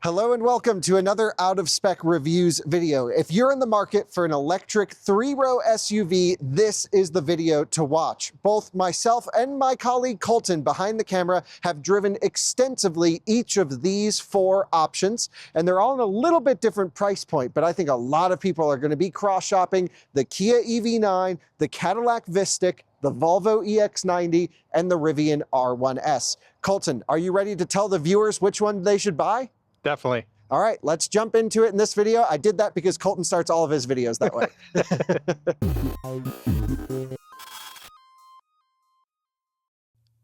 Hello and welcome to another Out of Spec Reviews video. If you're in the market for an electric three-row SUV, this is the video to watch. Both myself and my colleague Coleton behind the camera have driven extensively each of these four options, and they're all in a little bit different price point, but I think a lot of people are going to be cross-shopping the Kia EV9, the Cadillac Vistiq, the Volvo EX90, and the Rivian R1S. Coleton, are you ready to tell the viewers which one they should buy? Definitely. All right, let's jump into it in this video. I did that because Coleton starts all of his videos that way.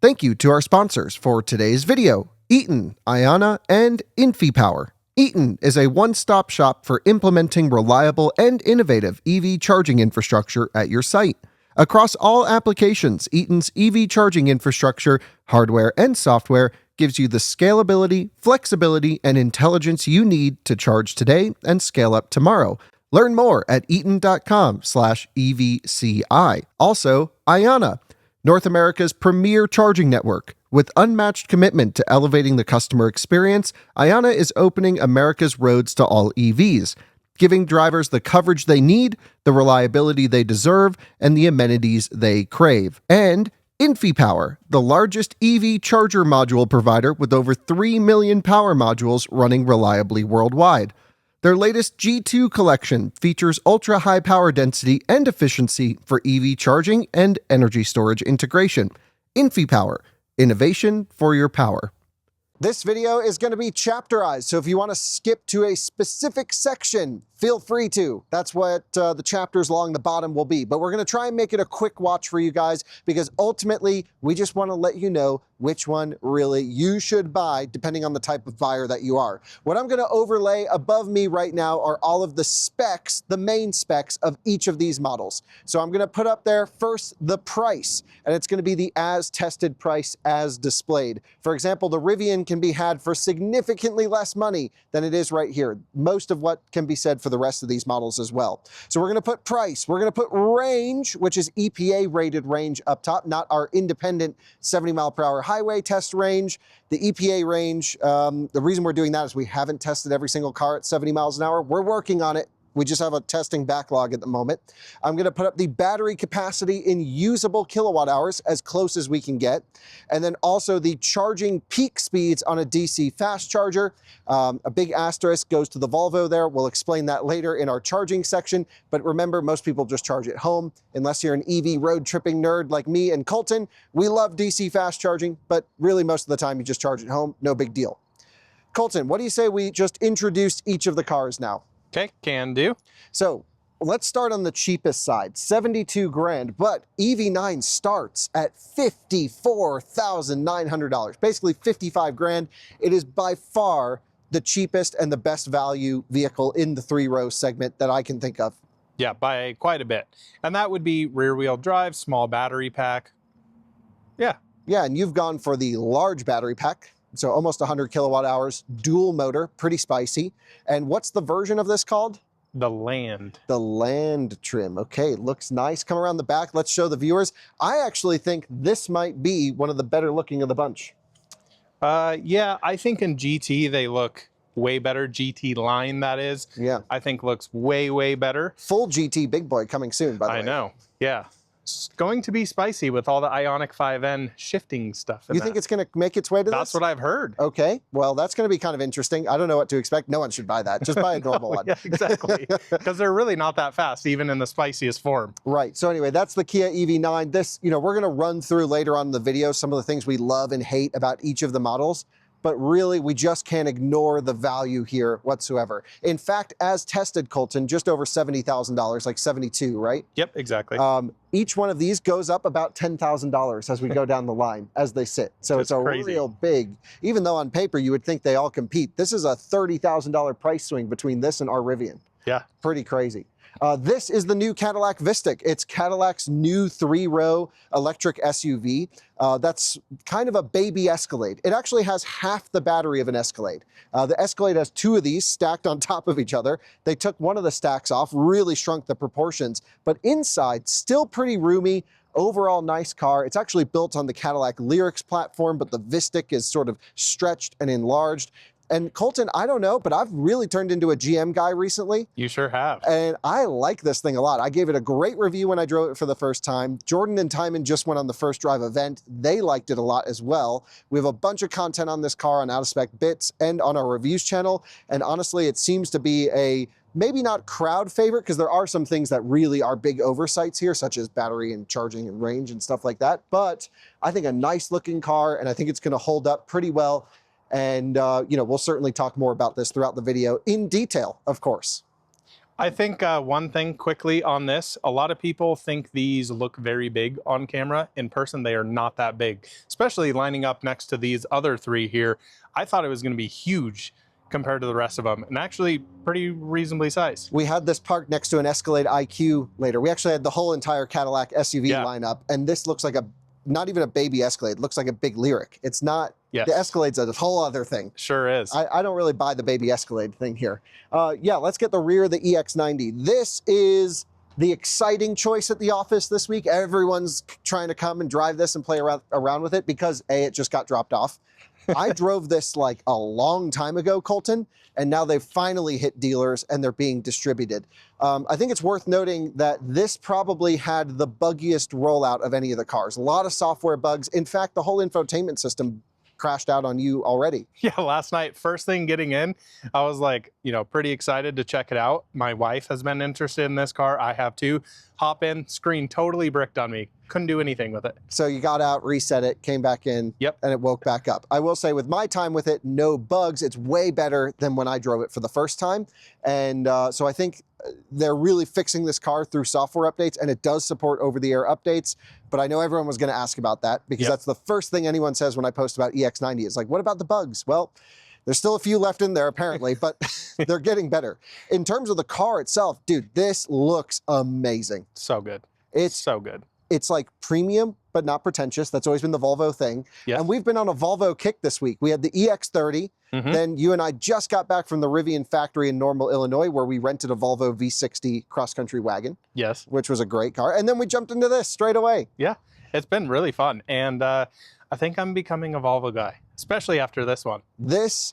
Thank you to our sponsors for today's video, Eaton, Ionna, and InfyPower. Eaton is a one-stop shop for implementing reliable and innovative EV charging infrastructure at your site. Across all applications, Eaton's EV charging infrastructure, hardware and software, gives you the scalability, flexibility, and intelligence you need to charge today and scale up tomorrow. Learn more at eaton.com/EVCI. Also, Ionna, North America's premier charging network. With unmatched commitment to elevating the customer experience, Ionna is opening America's roads to all EVs, giving drivers the coverage they need, the reliability they deserve, and the amenities they crave. And InfyPower, the largest EV charger module provider with over 3 million power modules running reliably worldwide. Their latest G2 collection features ultra-high power density and efficiency for EV charging and energy storage integration. InfyPower, innovation for your power. This video is going to be chapterized, so if you want to skip to a specific section, feel free to. That's what the chapters along the bottom will be. But we're going to try and make it a quick watch for you guys because ultimately we just want to let you know which one really you should buy depending on the type of buyer that you are. What I'm going to overlay above me right now are all of the specs, the main specs of each of these models. So I'm going to put up there first the price, and it's going to be the as tested price as displayed. For example, the Rivian can be had for significantly less money than it is right here. Most of what can be said for the rest of these models as well. So we're going to put price, we're going to put range, which is EPA rated range up top, not our independent 70 mile per hour highway test range. The EPA range, the reason we're doing that is we haven't tested every single car at 70 miles an hour. We're working on it. We just have a testing backlog at the moment. I'm going to put up the battery capacity in usable kilowatt hours as close as we can get. And then also the charging peak speeds on a DC fast charger. A big asterisk goes to the Volvo there. We'll explain that later in our charging section. But remember, most people just charge at home. Unless you're an EV road tripping nerd like me and Coleton, we love DC fast charging, but really most of the time you just charge at home. No big deal. Coleton, what do you say we just introduce each of the cars now? Okay, can do. So let's start on the cheapest side, 72 grand, but EV9 starts at $54,900, basically 55 grand. It is by far the cheapest and the best value vehicle in the three-row segment that I can think of. Yeah, by quite a bit. And that would be rear-wheel drive, small battery pack. Yeah. Yeah, and you've gone for the large battery pack. So almost 100 kilowatt hours, dual motor, pretty spicy. And what's the version of this called? The Land. The Land trim. Okay, looks nice. Come around the back. Let's show the viewers. I actually think this might be one of the better looking of the bunch. Yeah, I think in GT they look way better. GT line, that is. Yeah. I think looks way, way better. Full GT big boy coming soon, by the way. I know. Yeah. It's going to be spicy with all the Ioniq 5N shifting stuff. You think it's going to make its way to this? That's what I've heard. Okay, well, that's going to be kind of interesting. I don't know what to expect. No one should buy that. Just buy a normal one. Yeah, exactly. Because they're really not that fast, even in the spiciest form. Right. So anyway, that's the Kia EV9. This, we're going to run through later on in the video some of the things we love and hate about each of the models. But really, we just can't ignore the value here whatsoever. In fact, as tested, Coleton, just over $70,000, like 72, right? Yep, exactly. Each one of these goes up about $10,000 as we go down the line, as they sit. So it's a real big, even though on paper you would think they all compete. This is a $30,000 price swing between this and our Rivian. Yeah. Pretty crazy. This is the new Cadillac Vistiq. It's Cadillac's new three-row electric SUV. That's kind of a baby Escalade. It actually has half the battery of an Escalade. The Escalade has two of these stacked on top of each other. They took one of the stacks off, really shrunk the proportions, but inside still pretty roomy. Overall nice car. It's actually built on the Cadillac Lyrics platform, but the Vistiq is sort of stretched and enlarged. And Coleton, I don't know, but I've really turned into a GM guy recently. You sure have. And I like this thing a lot. I gave it a great review when I drove it for the first time. Jordan and Timon just went on the first drive event. They liked it a lot as well. We have a bunch of content on this car on Out of Spec Bits and on our reviews channel. And honestly, it seems to be a maybe not crowd favorite, because there are some things that really are big oversights here, such as battery and charging and range and stuff like that. But I think a nice looking car, and I think it's going to hold up pretty well. And, you know, we'll certainly talk more about this throughout the video in detail, of course. I think one thing quickly on this, a lot of people think these look very big on camera. In person, they are not that big, especially lining up next to these other three here. I thought it was going to be huge compared to the rest of them, and actually pretty reasonably sized. We had this parked next to an Escalade IQ later. We actually had the whole entire Cadillac SUV lineup, and this looks like not even a baby Escalade. It looks like a big Lyriq. It's not. Yes. The Escalade's a whole other thing. Sure is. I don't really buy the baby Escalade thing here. Yeah, let's get the rear of the EX90. This is the exciting choice at the office this week. Everyone's trying to come and drive this and play around with it because A, it just got dropped off. I drove this like a long time ago, Coleton, and now they've finally hit dealers and they're being distributed. I think it's worth noting that this probably had the buggiest rollout of any of the cars. A lot of software bugs. In fact, the whole infotainment system crashed out on you already. Yeah, last night, first thing getting in, I was like, you know, pretty excited to check it out. My wife has been interested in this car. I have too. Hop in, screen totally bricked on me. Couldn't do anything with it. So you got out, reset it, came back in, yep, and it woke back up. I will say with my time with it, no bugs. It's way better than when I drove it for the first time. And so I think they're really fixing this car through software updates, and it does support over-the-air updates. But I know everyone was going to ask about that because that's the first thing anyone says when I post about EX90 is like, what about the bugs? Well, there's still a few left in there apparently, but they're getting better. In terms of the car itself, dude, this looks amazing. So good. It's so good. It's like premium, but not pretentious. That's always been the Volvo thing. Yes. And we've been on a Volvo kick this week. We had the EX30. Then you and I just got back from the Rivian factory in Normal, Illinois, where we rented a Volvo V60 cross-country wagon. Yes. Which was a great car. And then we jumped into this straight away. Yeah, it's been really fun. And I think I'm becoming a Volvo guy, especially after this one. This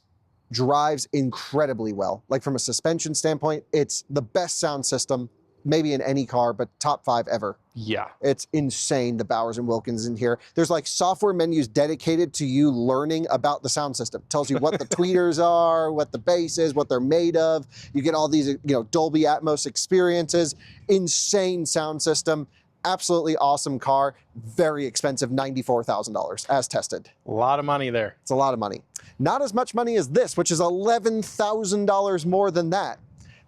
drives incredibly well. Like from a suspension standpoint, it's the best sound system maybe in any car, but top 5 ever. Yeah. It's insane, the Bowers and Wilkins in here. There's like software menus dedicated to you learning about the sound system. It tells you what the tweeters are, what the bass is, what they're made of. You get all these, you know, Dolby Atmos experiences. Insane sound system. Absolutely awesome car. Very expensive, $94,000 as tested. A lot of money there. It's a lot of money. Not as much money as this, which is $11,000 more than that.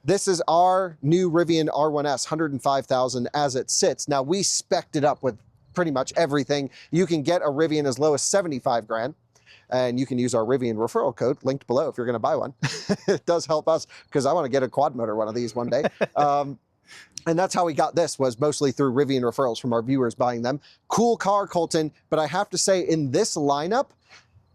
This is our new Rivian R1S, $105,000 as it sits. Now we spec'd it up with pretty much everything. You can get a Rivian as low as 75 grand, and you can use our Rivian referral code linked below if you're gonna buy one. It does help us because I wanna get a quad motor one of these one day. And that's how we got this, was mostly through Rivian referrals from our viewers buying them. Cool car, Coleton, but I have to say in this lineup,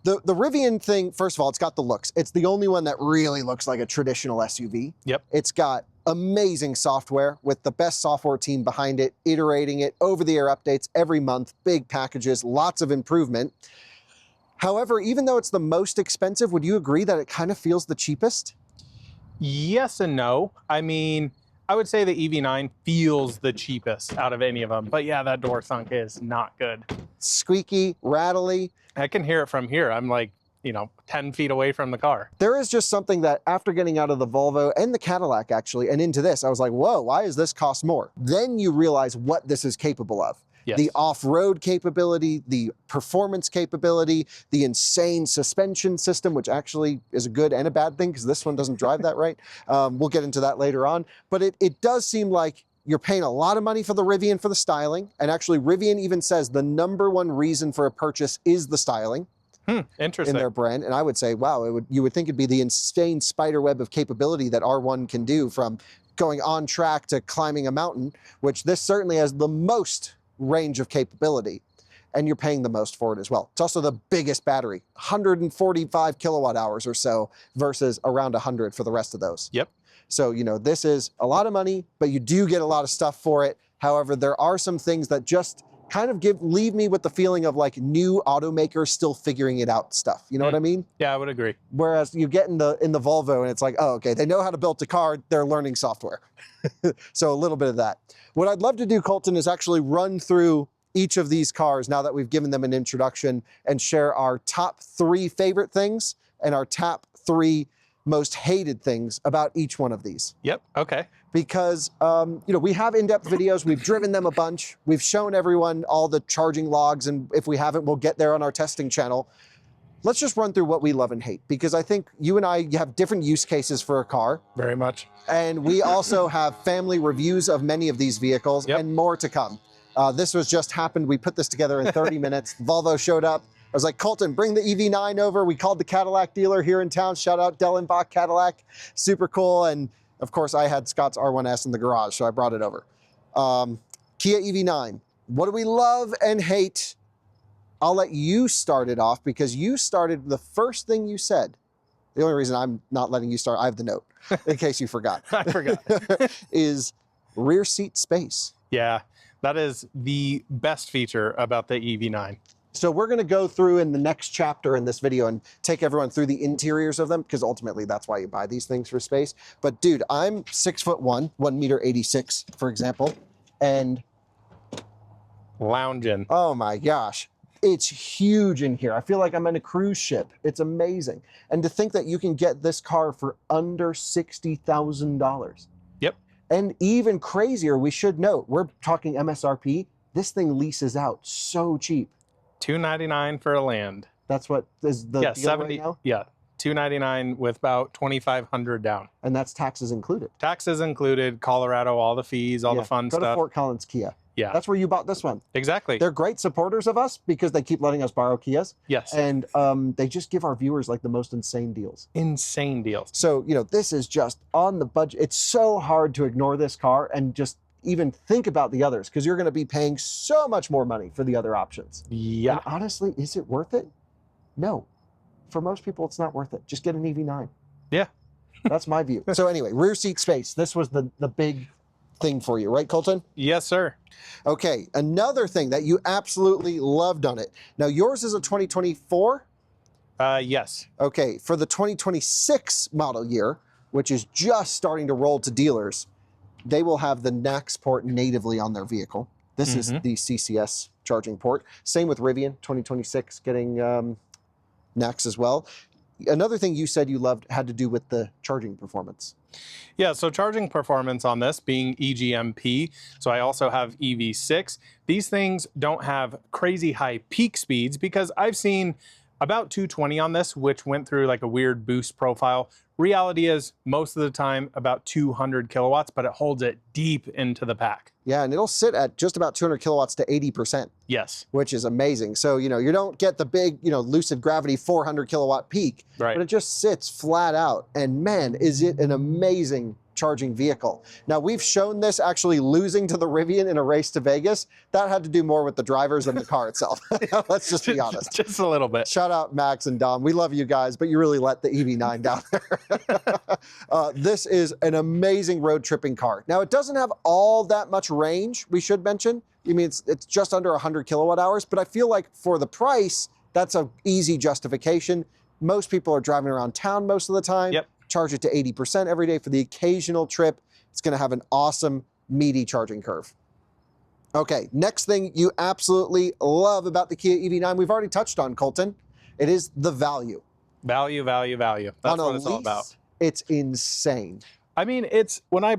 the Rivian thing, first of all, it's got the looks. It's the only one that really looks like a traditional SUV. Yep. It's got amazing software with the best software team behind it, iterating it, over-the-air updates every month, big packages, lots of improvement. However, even though it's the most expensive, would you agree that it kind of feels the cheapest? Yes and no. I mean, I would say the EV9 feels the cheapest out of any of them. But yeah, that door thunk is not good. Squeaky, rattly. I can hear it from here. I'm like, you know, 10 feet away from the car. There is just something that after getting out of the Volvo and the Cadillac actually, and into this, I was like, whoa, why does this cost more? Then you realize what this is capable of. Yes. The off-road capability, the performance capability, the insane suspension system, which actually is a good and a bad thing because this one doesn't drive that right. We'll get into that later on. But it does seem like you're paying a lot of money for the Rivian for the styling. And actually Rivian even says the #1 reason for a purchase is the styling. Interesting. In their brand. And I would say, wow, you would think it'd be the insane spider web of capability that R1 can do, from going on track to climbing a mountain, which this certainly has the most range of capability, and you're paying the most for it as well. It's also the biggest battery, 145 kilowatt hours or so versus around 100 for the rest of those. Yep. So, you know, this is a lot of money, but you do get a lot of stuff for it. However, there are some things that just kind of leave me with the feeling of like new automakers still figuring it out stuff. You know what I mean? Yeah, I would agree. Whereas you get in the Volvo and it's like, oh, okay, they know how to build a car, they're learning software. So a little bit of that. What I'd love to do, Coleton, is actually run through each of these cars now that we've given them an introduction and share our top 3 favorite things and our top 3 most hated things about each one of these. Yep, okay. Because, you know, we have in-depth videos, we've driven them a bunch, we've shown everyone all the charging logs, and if we haven't, we'll get there on our testing channel. Let's just run through what we love and hate, because I think you and I have different use cases for a car. Very much. And we also have family reviews of many of these vehicles and more to come. This was just happened, we put this together in 30 minutes. Volvo showed up. I was like, Coleton, bring the EV9 over. We called the Cadillac dealer here in town. Shout out Dellenbach Cadillac, super cool. And of course I had Scott's R1S in the garage, so I brought it over. Kia EV9, what do we love and hate? I'll let you start it off because you started the first thing you said. The only reason I'm not letting you start, I have the note, in case you forgot. I forgot. Is rear seat space. Yeah, that is the best feature about the EV9. So we're gonna go through in the next chapter in this video and take everyone through the interiors of them, because ultimately that's why you buy these things, for space. But dude, I'm 6'1", 1.86 m, for example, and lounging. Oh my gosh. It's huge in here. I feel like I'm in a cruise ship. It's amazing. And to think that you can get this car for under $60,000. Yep. And even crazier, we should note, we're talking MSRP. This thing leases out so cheap. $299 for a land. That's what is the deal 70, right now? Yeah, $299 with about $2,500 down. And that's taxes included. Taxes included, Colorado, all the fees, all the fun Go stuff. to Fort Collins Kia. Yeah. That's where you bought this one. Exactly. They're great supporters of us because they keep letting us borrow Kias. Yes. And they just give our viewers like the most insane deals. Insane deals. So, you know, this is just on the budget. It's so hard to ignore this car and just even think about the others, because you're going to be paying so much more money for the other options. Yeah. And honestly, is it worth it? No. For most people, it's not worth it. Just get an EV9. Yeah. That's my view. So anyway, rear seat space. This was the big thing for you, right, Coleton? Yes, sir. Okay, another thing that you absolutely loved on it. Now, yours is a 2024? Yes. Okay, for the 2026 model year, which is just starting to roll to dealers, they will have the NACS port natively on their vehicle. This is the CCS charging port. Same with Rivian, 2026 getting NACS as well. Another thing you said you loved had to do with the charging performance. Yeah, so charging performance on this being EGMP, so I also have EV6. These things don't have crazy high peak speeds because I've seen about 220 on this, which went through like a weird boost profile. Reality is most of the time about 200 kilowatts, but it holds it deep into the pack. Yeah, and it'll sit at just about 200 kilowatts to 80%. Yes. Which is amazing. So, you know, you don't get the big, you know, Lucid Gravity 400 kilowatt peak, right, but it just sits flat out. And man, is it an amazing charging vehicle. Now, we've shown this actually losing to the Rivian in a race to Vegas. That had to do more with the drivers than the car itself. Let's just be honest. Just a little bit. Shout out Max and Dom. We love you guys, but you really let the EV9 down there. This is an amazing road tripping car. Now, it doesn't have all that much range, we should mention. I mean, it's just under 100 kilowatt hours, but I feel like for the price, that's an easy justification. Most people are driving around town most of the time. Yep. Charge it to 80% every day for the occasional trip. It's going to have an awesome, meaty charging curve. Okay, next thing you absolutely love about the Kia EV9, we've already touched on, Coleton. It is the value. Value, value, value. That's what it's all about. It's insane. I mean, it's when I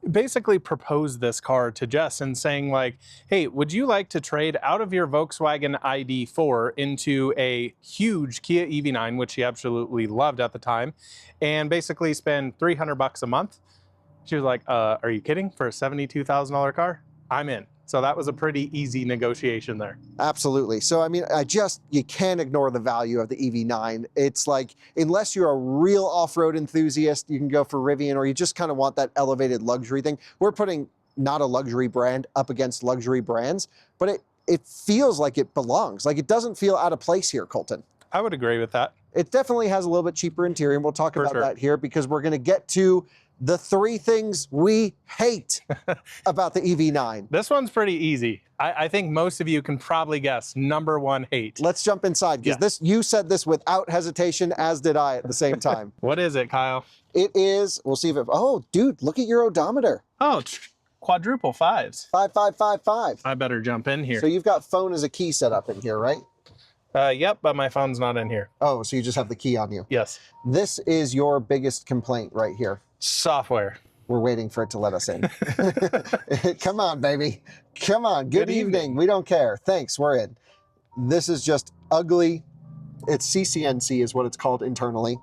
basically proposed this car to Jess and saying like, hey, would you like to trade out of your Volkswagen ID4 into a huge Kia EV9, which she absolutely loved at the time, and basically spend $300 a month? She was like, are you kidding? For a $72,000 car? I'm in. So that was a pretty easy negotiation there. Absolutely. So, I mean, you can't ignore the value of the EV9. It's like, unless you're a real off-road enthusiast, you can go for Rivian, or you just kind of want that elevated luxury thing. We're putting not a luxury brand up against luxury brands, but it feels like it belongs. Like, it doesn't feel out of place here, Coleton. I would agree with that. It definitely has a little bit cheaper interior, and we'll talk about that here because we're going to get to the 3 things we hate about the EV9. This one's pretty easy. I think most of you can probably guess. Number 1 hate. Let's jump inside, because this, you said this without hesitation, as did I at the same time. What is it, Kyle? It is, we'll see if it, oh, dude, look at your odometer. Oh, quadruple 5s. 5555. I better jump in here. So you've got phone as a key set up in here, right? Yep, but my phone's not in here. Oh, so you just have the key on you. Yes. This is your biggest complaint right here. Software. We're waiting for it to let us in. Come on, baby. Come on. Good evening. We don't care. Thanks. We're in. This is just ugly. It's CCNC is what it's called internally.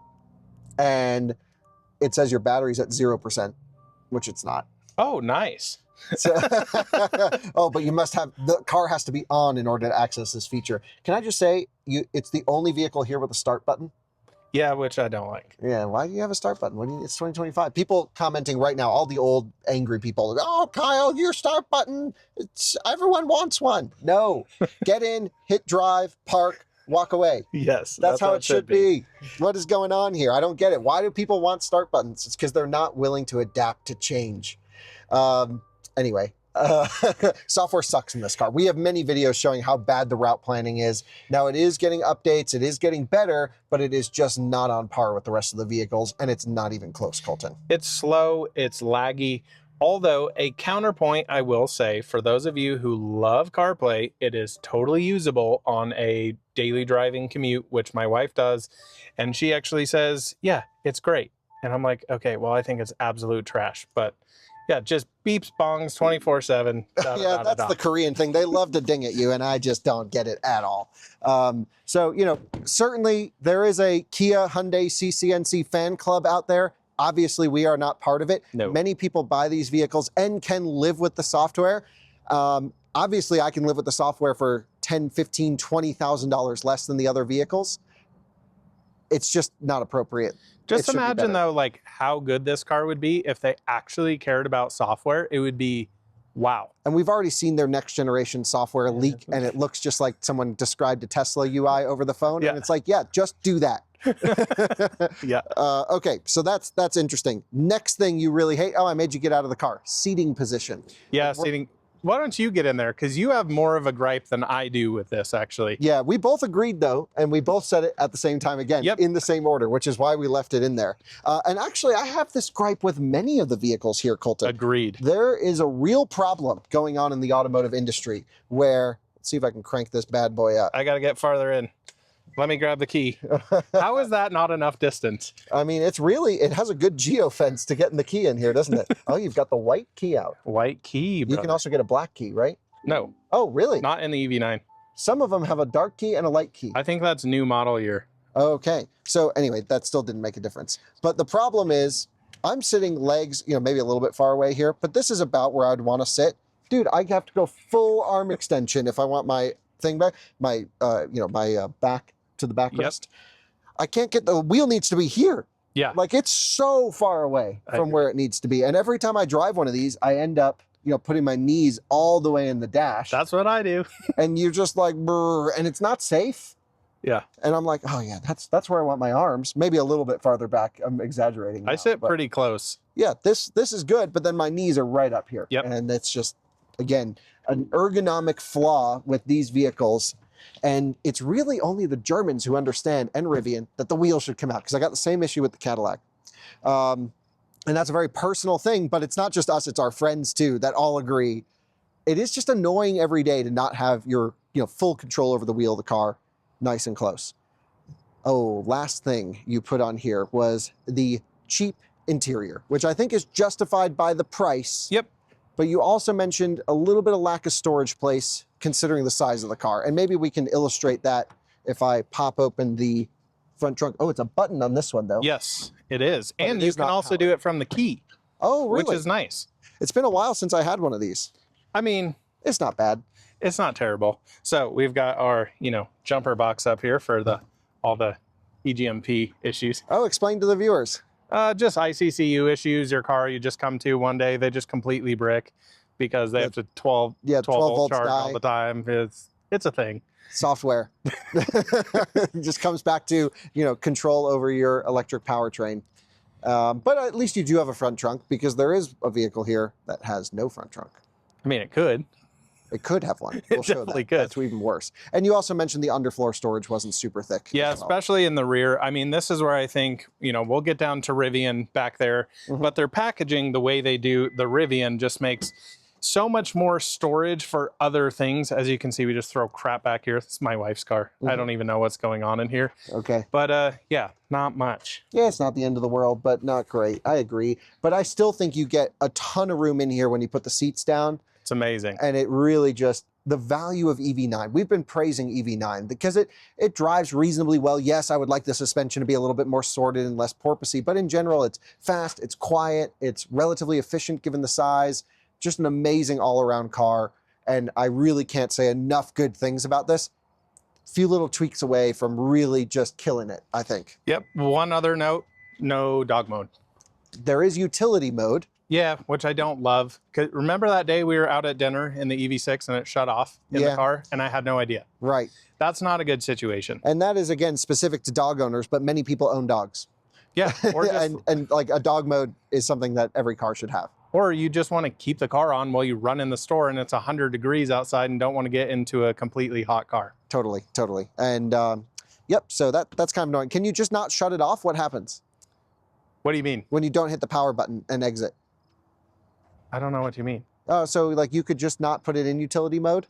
And it says your battery's at 0%, which it's not. Oh, nice. So, oh, but you must have, the car has to be on in order to access this feature. Can I just say, it's the only vehicle here with a start button? Yeah, which I don't like. Yeah, why do you have a start button? It's 2025. People commenting right now, all the old angry people, oh, Kyle, your start button, everyone wants one. No, get in, hit drive, park, walk away. Yes. That's how it should be. What is going on here? I don't get it. Why do people want start buttons? It's because they're not willing to adapt to change. Anyway, software sucks in this car. We have many videos showing how bad the route planning is. Now, it is getting updates, it is getting better, but it is just not on par with the rest of the vehicles, and it's not even close, Colton. It's slow, it's laggy. Although, a counterpoint, I will say, for those of you who love CarPlay, it is totally usable on a daily driving commute, which my wife does, and she actually says, yeah, it's great. And I'm like, okay, well, I think it's absolute trash, but yeah, just beeps, bongs, 24/7. Yeah, that's the Korean thing. They love to ding at you, and I just don't get it at all. So, you know, certainly there is a Kia Hyundai CCNC fan club out there. Obviously, we are not part of it. No. Many people buy these vehicles and can live with the software. Obviously, I can live with the software for $10,000, $15,000, $20,000 less than the other vehicles. It's just not appropriate. Just imagine, though, like how good this car would be if they actually cared about software. It would be wow. And we've already seen their next generation software leak, and it looks just like someone described a Tesla UI over the phone. Yeah. And it's like, yeah, just do that. Yeah. Okay, so that's interesting. Next thing you really hate, oh, I made you get out of the car. Seating position. Yeah, seating. Why don't you get in there? Because you have more of a gripe than I do with this, actually. Yeah, we both agreed, though, and we both said it at the same time again, in the same order, which is why we left it in there. And actually, I have this gripe with many of the vehicles here, Colton. Agreed. There is a real problem going on in the automotive industry where, let's see if I can crank this bad boy up. I got to get farther in. Let me grab the key. How is that not enough distance? I mean, it has a good geofence to getting the key in here, doesn't it? Oh, you've got the white key out. White key, brother. You can also get a black key, right? No. Oh, really? Not in the EV9. Some of them have a dark key and a light key. I think that's new model year. Okay. So anyway, that still didn't make a difference. But the problem is, I'm sitting legs, maybe a little bit far away here, but this is about where I'd want to sit. Dude, I have to go full arm extension if I want my thing back, my back to the backrest. I can't get, the wheel needs to be here. Yeah. Like it's so far away from where it needs to be. And every time I drive one of these, I end up, putting my knees all the way in the dash. That's what I do. And you're just like, brr, and it's not safe. Yeah. And I'm like, oh yeah, that's where I want my arms. Maybe a little bit farther back. I'm exaggerating now, I sit pretty close. Yeah, this is good, but then my knees are right up here. Yep. And it's just, again, an ergonomic flaw with these vehicles. And it's really only the Germans who understand, and Rivian, that the wheel should come out, because I got the same issue with the Cadillac. And that's a very personal thing, but it's not just us, it's our friends too, that all agree. It is just annoying every day to not have your full control over the wheel of the car nice and close. Oh, last thing you put on here was the cheap interior, which I think is justified by the price. Yep. But you also mentioned a little bit of lack of storage place considering the size of the car. And maybe we can illustrate that if I pop open the front trunk. Oh, it's a button on this one though. Yes, it is. But and you can also do it from the key. Oh, really? Which is nice. It's been a while since I had one of these. I mean, it's not bad. It's not terrible. So we've got our, jumper box up here for all the EGMP issues. Oh, explain to the viewers. Just ICCU issues. Your car you just come to one day, they just completely brick because they have to 12 volt charge all the time. It's a thing. Software. It just comes back to, control over your electric powertrain. But at least you do have a front trunk, because there is a vehicle here that has no front trunk. I mean, it could. It could have one. We'll show definitely that. could. That's even worse. And you also mentioned the underfloor storage wasn't super thick. Yeah, as well. especially in the rear. I mean, this is where I think, you know, we'll get down to Rivian back there, but their packaging, the way they do the Rivian, just makes so much more storage for other things. As you can see, we just throw crap back here. This is my wife's car. I don't even know what's going on in here. Okay. But yeah, not much. Yeah, it's not the end of the world, but not great. I agree. But I still think you get a ton of room in here when you put the seats down. It's amazing. And it really just, the value of EV9. We've been praising EV9 because it drives reasonably well. Yes, I would like the suspension to be a little bit more sorted and less porpoisey, but in general, it's fast, it's quiet, it's relatively efficient given the size. Just an amazing all-around car. And I really can't say enough good things about this. Few little tweaks away from really just killing it, I think. Yep. One other note, no dog mode. There is utility mode. Yeah, which I don't love. 'Cause remember that day we were out at dinner in the EV6 and it shut off in the car and I had no idea. Right. That's not a good situation. And that is, again, specific to dog owners, but many people own dogs. Yeah. Or, just, and like a dog mode is something that every car should have. or you just want to keep the car on while you run in the store and it's 100 degrees outside and don't want to get into a completely hot car. Totally, totally. And yep, so that's kind of annoying. Can you just not shut it off? What happens What do you mean? when you don't hit the power button and exit? I don't know what you mean. Oh, so like you could just not put it in utility mode?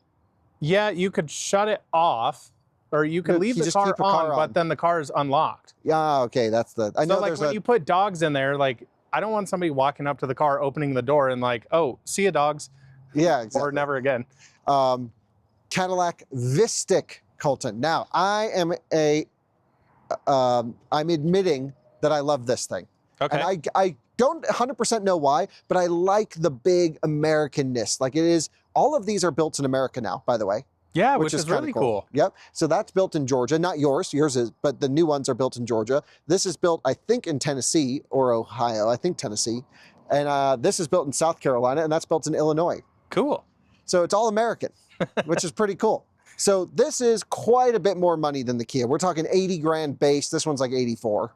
Yeah, you could shut it off or you could No, leave you the just car keep the car on. but then the car is unlocked. Yeah, okay, that's the, I know So like there's when you put dogs in there, like I don't want somebody walking up to the car, opening the door and like, oh, see ya dogs. yeah, exactly. Or never again. Cadillac Vistiq, Coleton. Now, I'm admitting that I love this thing. Okay. And I don't 100% know why, but I like the big Americanness. Like it is, all of these are built in America now, by the way. Yeah, which is kinda really cool. Yep. So that's built in Georgia, not yours. Yours is, but the new ones are built in Georgia. This is built, I think, in Tennessee or Ohio. I think Tennessee. And this is built in South Carolina, and that's built in Illinois. Cool. So it's all American, which is pretty cool. So this is quite a bit more money than the Kia. We're talking 80 grand base. This one's like 84,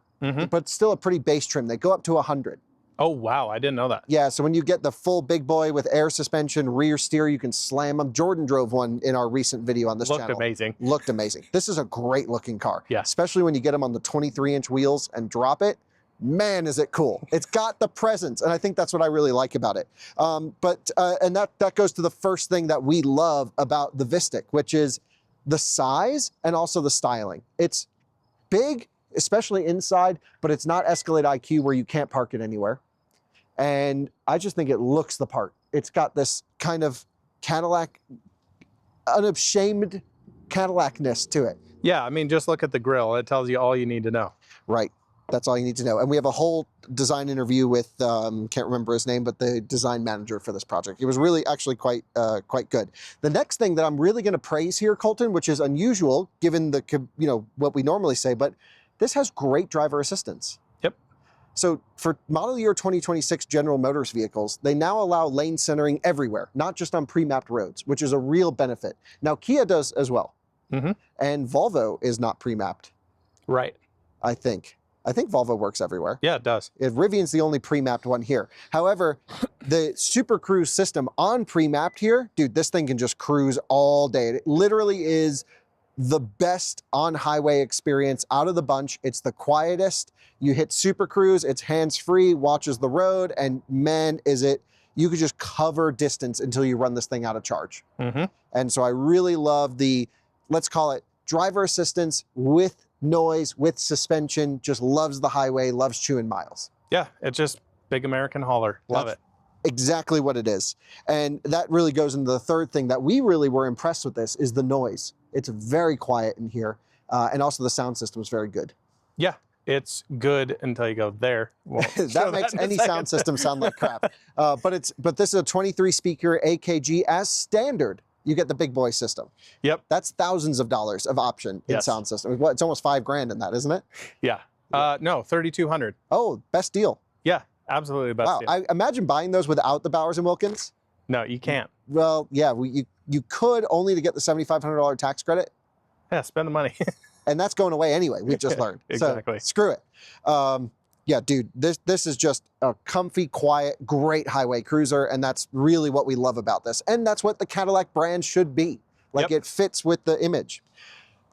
but still a pretty base trim. They go up to 100. Oh, wow. I didn't know that. Yeah, so when you get the full big boy with air suspension, rear steer, you can slam them. Jordan drove one in our recent video on this channel. Looked amazing. Looked amazing. This is a great looking car. Yeah. Especially when you get them on the 23-inch wheels and drop it. Man, is it cool. It's got the presence, and I think that's what I really like about it. And that goes to the first thing that we love about the Vistiq, which is the size and also the styling. It's big, especially inside, but it's not Escalade IQ where you can't park it anywhere. And I just think it looks the part. It's got this kind of Cadillac, unashamed Cadillac-ness to it. Yeah, I mean, just look at the grill. It tells you all you need to know. Right. That's all you need to know. And we have a whole design interview with, can't remember his name, but the design manager for this project. It was really actually quite good. The next thing that I'm really going to praise here, Coleton, which is unusual given the, you know, what we normally say, but this has great driver assistance. Yep. So for model year 2026 General Motors vehicles, they now allow lane centering everywhere, not just on pre-mapped roads, which is a real benefit. Now Kia does as well. And Volvo is not pre-mapped. Right. I think Volvo works everywhere. Yeah, it does. Rivian's the only pre-mapped one here. However, the Super Cruise system on pre-mapped here, dude, this thing can just cruise all day. It literally is the best on-highway experience out of the bunch. It's the quietest. You hit Super Cruise, it's hands-free, watches the road, and man, is it, you could just cover distance until you run this thing out of charge. And so I really love the, let's call it driver assistance with noise, with suspension, just loves the highway, loves chewing miles. Yeah, it's just big American hauler. Love it. Exactly what it is. And that really goes into the third thing that we really were impressed with this is the noise. It's very quiet in here. And also the sound system is very good. Yeah, it's good until you go there. That makes any sound system sound like crap. But this is a 23 speaker AKG as standard. You get the big boy system. Yep. That's thousands of dollars of option in sound system. Well, it's almost $5 grand in that, isn't it? Yeah. No, 3,200. Oh, best deal. Yeah, absolutely best deal. I imagine buying those without the Bowers and Wilkins. No, you can't. Well, yeah, you could only to get the $7,500 tax credit. Yeah, spend the money. And that's going away anyway, we just learned. Exactly. So screw it. Yeah, dude, this is just a comfy, quiet, great highway cruiser, and that's really what we love about this. And that's what the Cadillac brand should be. Like, it fits with the image.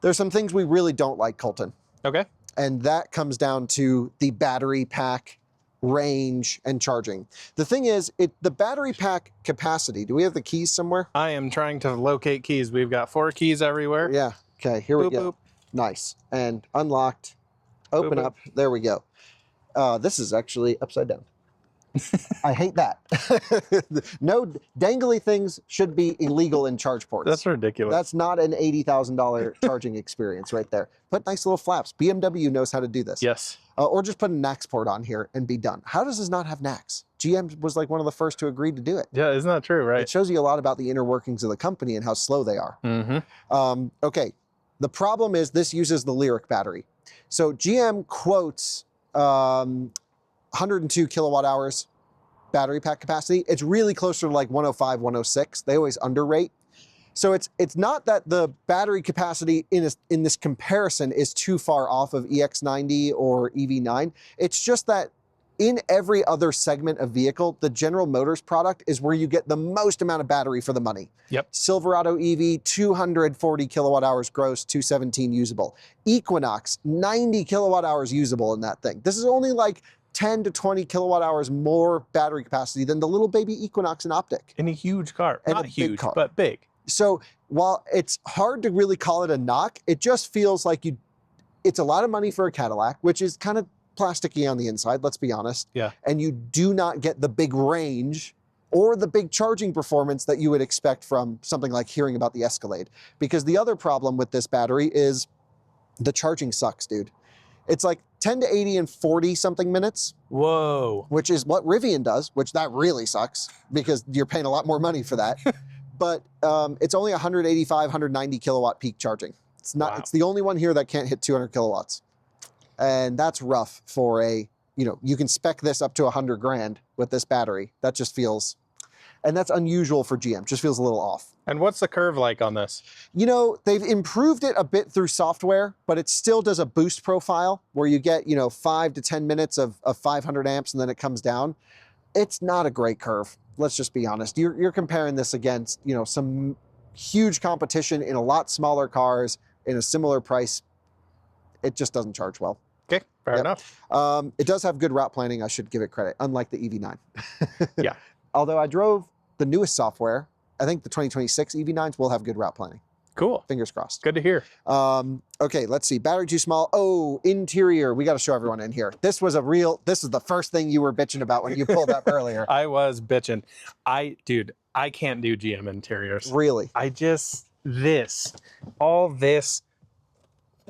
There's some things we really don't like, Coleton. Okay. And that comes down to the battery pack, range, and charging. The thing is, the battery pack capacity, do we have the keys somewhere? I am trying to locate keys. We've got 4 keys everywhere. Yeah, okay, here we go. Boop. Nice, and unlocked, open up, there we go. This is actually upside down. I hate that. No dangly things should be illegal in charge ports. That's ridiculous. That's not an $80,000 charging experience right there. Put nice little flaps. BMW knows how to do this. Yes. Or just put a NACS port on here and be done. How does this not have NACS? GM was like one of the first to agree to do it. Yeah, isn't that true, right? It shows you a lot about the inner workings of the company and how slow they are. Okay, the problem is this uses the Lyric battery. So GM quotes 102 kilowatt hours battery pack capacity. It's really closer to like 105, 106. They always underrate. So it's not that the battery capacity in this comparison is too far off of EX90 or EV9. It's just that in every other segment of vehicle, the General Motors product is where you get the most amount of battery for the money. Yep. Silverado EV, 240 kilowatt hours gross, 217 usable. Equinox, 90 kilowatt hours usable in that thing. This is only like 10 to 20 kilowatt hours more battery capacity than the little baby Equinox and Optic. In a huge car. And not a big huge, car. but big. So while it's hard to really call it a knock, it just feels like it's a lot of money for a Cadillac, which is kind of plasticky on the inside, let's be honest. Yeah. And you do not get the big range or the big charging performance that you would expect from something like hearing about the Escalade. Because the other problem with this battery is the charging sucks, dude. It's like 10 to 80 in 40 something minutes. Whoa. Which is what Rivian does, which that really sucks because you're paying a lot more money for that. But it's only 185, 190 kilowatt peak charging. It's not. Wow. It's the only one here that can't hit 200 kilowatts. And that's rough for you can spec this up to 100 grand with this battery. That just feels, and that's unusual for GM, just feels a little off. And what's the curve like on this? They've improved it a bit through software, but it still does a boost profile where you get, 5 to 10 minutes of 500 amps and then it comes down. It's not a great curve. Let's just be honest. You're comparing this against, some huge competition in a lot smaller cars in a similar price. It just doesn't charge well. Okay, fair enough. It does have good route planning. I should give it credit, unlike the EV9. Yeah. Although I drove the newest software, I think the 2026 EV9s will have good route planning. Cool. Fingers crossed. Good to hear. Okay, let's see. Battery too small. Oh, interior. We got to show everyone in here. This is the first thing you were bitching about when you pulled up earlier. I was bitching. Dude, I can't do GM interiors. Really? All this,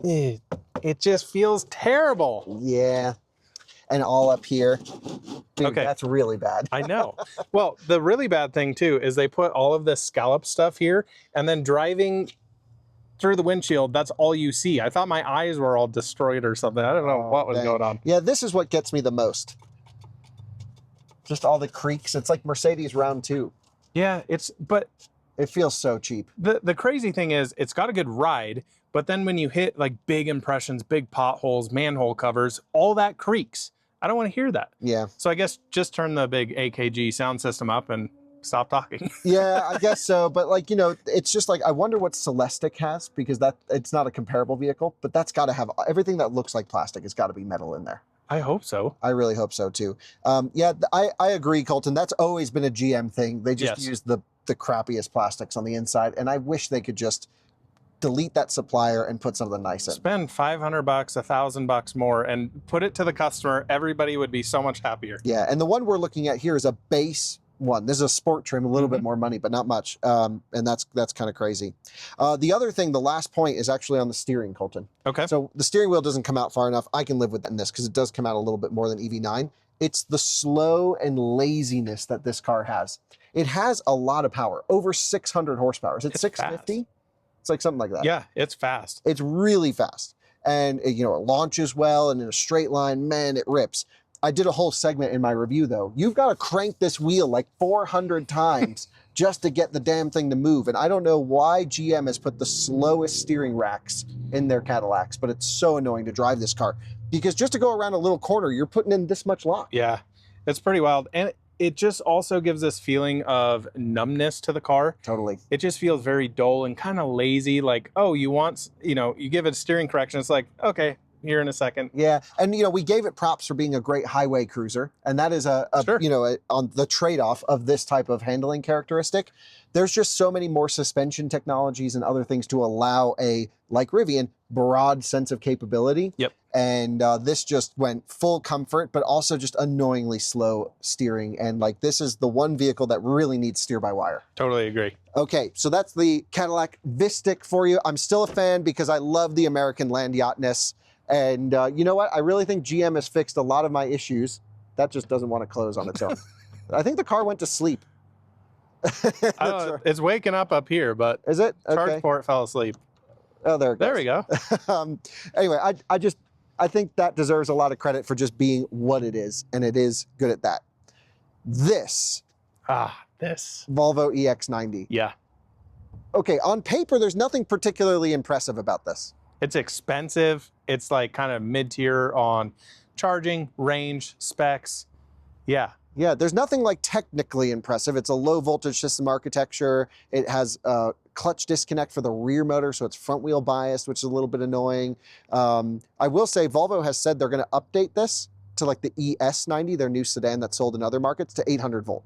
it just feels terrible. Yeah. And all up here. Dude, okay. That's really bad. I know. Well, the really bad thing too is they put all of this scallop stuff here, and then driving through the windshield, that's all you see. I thought my eyes were all destroyed or something. I don't know what was going on. Yeah, this is what gets me the most. Just all the creaks. It's like Mercedes round 2. Yeah, but it feels so cheap. The crazy thing is it's got a good ride, but then when you hit like big impressions, big potholes, manhole covers, all that creaks. I don't want to hear that. Yeah. So I guess just turn the big AKG sound system up and stop talking. Yeah, I guess so. But it's just like, I wonder what Celestiq has, because it's not a comparable vehicle, but that's got to have everything that looks like plastic. It's got to be metal in there. I hope so. I really hope so too. Yeah, I agree, Coleton. That's always been a GM thing. They just use the crappiest plastics on the inside, and I wish they could just delete that supplier and put something nice in. Spend $500, $1,000 more, and put it to the customer. Everybody would be so much happier. Yeah, and the one we're looking at here is a base one. This is a sport trim, a little bit more money, but not much. And that's kind of crazy. The other thing, the last point, is actually on the steering, Coleton. Okay. So the steering wheel doesn't come out far enough. I can live with this because it does come out a little bit more than EV9. It's the slow and laziness that this car has. It has a lot of power, over 600 horsepower. Is it 650? Fast. It's like something like that. Yeah, it's fast. It's really fast. And it launches well, and in a straight line, man, it rips. I did a whole segment in my review, though. You've got to crank this wheel like 400 times just to get the damn thing to move. And I don't know why GM has put the slowest steering racks in their Cadillacs, but it's so annoying to drive this car. because just to go around a little corner, you're putting in this much lock. Yeah, it's pretty wild. And it just also gives this feeling of numbness to the car. Totally. It just feels very dull and kind of lazy. Like, oh, you want, you give it a steering correction. It's like, okay, here in a second. Yeah, and we gave it props for being a great highway cruiser, and that is Sure. On the trade-off of this type of handling characteristic. There's just so many more suspension technologies and other things to allow like Rivian, broad sense of capability. Yep. And this just went full comfort, but also just annoyingly slow steering. And like, this is the one vehicle that really needs steer-by-wire. Totally agree. Okay, so that's the Cadillac Vistiq for you. I'm still a fan because I love the American land yachtness. And you know what? I really think GM has fixed a lot of my issues. That just doesn't want to close on its own. I think the car went to sleep. It's waking up here, but is it? charge Okay. port fell asleep. Oh, there it goes. There we go. Anyway, I think that deserves a lot of credit for just being what it is, and it is good at that. This This. Volvo EX90. Yeah. Okay, on paper, there's nothing particularly impressive about this. It's expensive. It's like kind of mid-tier on charging, range, specs. Yeah. Yeah, there's nothing like technically impressive. It's a low voltage system architecture. It has a clutch disconnect for the rear motor, so it's front wheel biased, which is a little bit annoying. I will say Volvo has said they're going to update this to like the ES90, their new sedan that's sold in other markets, to 800 volt.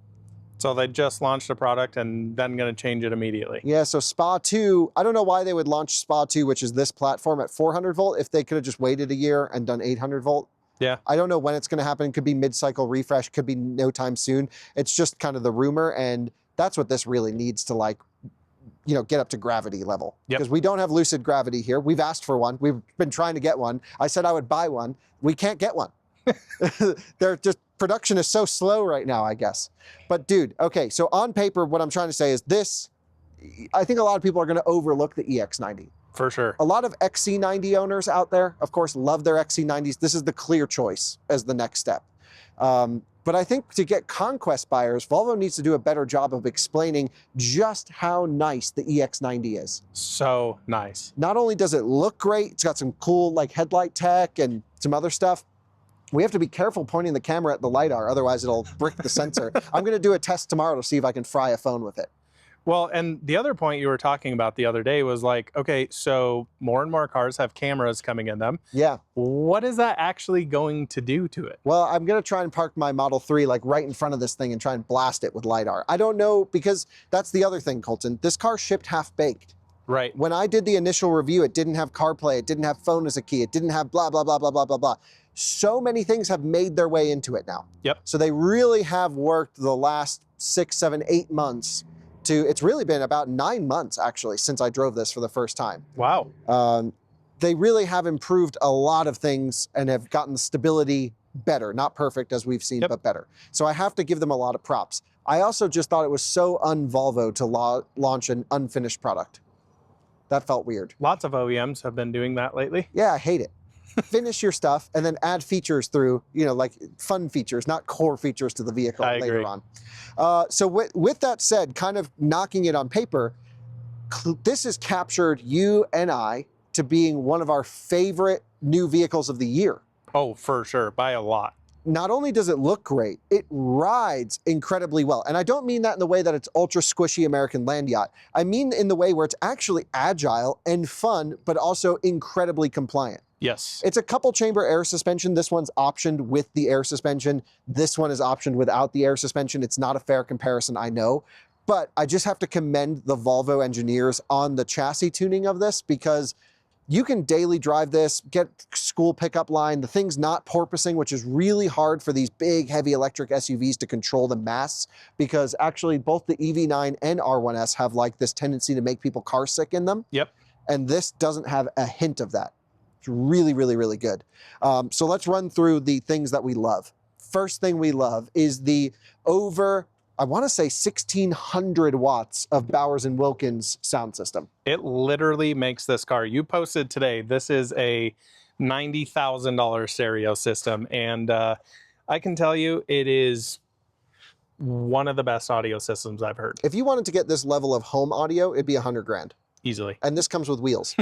So they just launched a product and then going to change it immediately. Yeah, so SPA 2, I don't know why they would launch SPA 2, which is this platform, at 400 volt, if they could have just waited a year and done 800 volt. Yeah. I don't know when it's going to happen. It could be mid-cycle refresh, could be no time soon. It's just kind of the rumor, and that's what this really needs to, like, get up to gravity level. Yep. Because we don't have lucid gravity here. We've asked for one. We've been trying to get one. I said I would buy one. We can't get one. Production is so slow right now, I guess. But dude, okay, so on paper, what I'm trying to say is this, I think a lot of people are going to overlook the EX90. For sure. A lot of XC90 owners out there, of course, love their XC90s. This is the clear choice as the next step. But I think to get conquest buyers, Volvo needs to do a better job of explaining just how nice the EX90 is. So nice. Not only does it look great, it's got some cool like headlight tech and some other stuff. We have to be careful pointing the camera at the LiDAR, otherwise it'll brick the sensor. I'm going to do a test tomorrow to see if I can fry a phone with it. Well, and the other point you were talking about the other day was like, okay, so more and more cars have cameras coming in them. Yeah. What is that actually going to do to it? Well, I'm going to try and park my Model 3 like right in front of this thing and try and blast it with LiDAR. I don't know, because that's the other thing, Colton. This car shipped half-baked. Right. When I did the initial review, it didn't have CarPlay, it didn't have phone as a key, it didn't have blah, blah, blah, blah, blah, blah, blah. So many things have made their way into it now. Yep. So they really have worked the last 6, 7, 8 months it's really been about 9 months actually since I drove this for the first time. Wow. They really have improved a lot of things and have gotten the stability better. Not perfect as we've seen, but better. So I have to give them a lot of props. I also just thought it was so un-Volvo to launch an unfinished product. That felt weird. Lots of OEMs have been doing that lately. Yeah, I hate it. Finish your stuff and then add features through, like fun features, not core features to the vehicle later on. So with that said, kind of knocking it on paper, this has captured you and I to being one of our favorite new vehicles of the year. Oh, for sure, by a lot. Not only does it look great, it rides incredibly well. And I don't mean that in the way that it's ultra squishy American land yacht. I mean in the way where it's actually agile and fun, but also incredibly compliant. Yes. It's a couple chamber air suspension. This one's optioned with the air suspension. This one is optioned without the air suspension. It's not a fair comparison, I know. But I just have to commend the Volvo engineers on the chassis tuning of this, because you can daily drive this, get school pickup line. The thing's not porpoising, which is really hard for these big, heavy electric SUVs to control the mass, because actually both the EV9 and R1S have like this tendency to make people car sick in them. Yep. And this doesn't have a hint of that. It's really, really, really good. So let's run through the things that we love. First thing we love is the over, I want to say 1,600 watts of Bowers & Wilkins sound system. It literally makes this car. You posted today, this is a $90,000 stereo system. And I can tell you, it is one of the best audio systems I've heard. If you wanted to get this level of home audio, it'd be 100 grand. Easily. And this comes with wheels.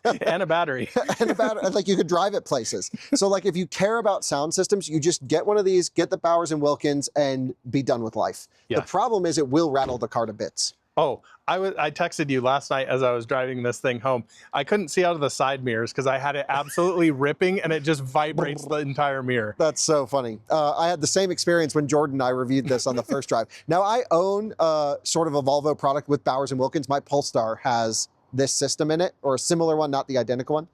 And a battery. And a battery, like you could drive it places. So like if you care about sound systems, you just get one of these, get the Bowers and Wilkins, and be done with life. Yeah. The problem is it will rattle the car to bits. Oh, I texted you last night as I was driving this thing home. I couldn't see out of the side mirrors because I had it absolutely ripping, and it just vibrates the entire mirror. That's so funny. I had the same experience when Jordan and I reviewed this on the first drive. Now I own sort of a Volvo product with Bowers and Wilkins. My Polestar has this system in it, or a similar one, not the identical one.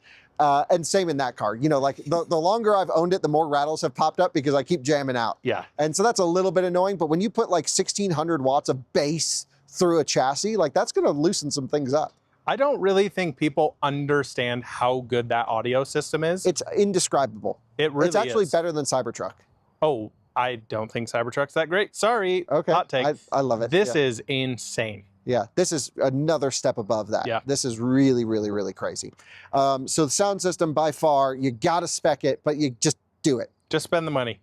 And same in that car. You know, like the longer I've owned it, the more rattles have popped up because I keep jamming out. Yeah. And so that's a little bit annoying, but when you put like 1600 watts of bass through a chassis, like that's going to loosen some things up. I don't really think people understand how good that audio system is. It's indescribable. It really It's actually is. better than Cybertruck. Oh, I don't think Cybertruck's that great. Sorry. Okay. Hot take. I love it. This is insane. Yeah, this is another step above that. Yeah. This is really, really, really crazy. So the sound system, by far, you got to spec it, but you just do it. Just spend the money.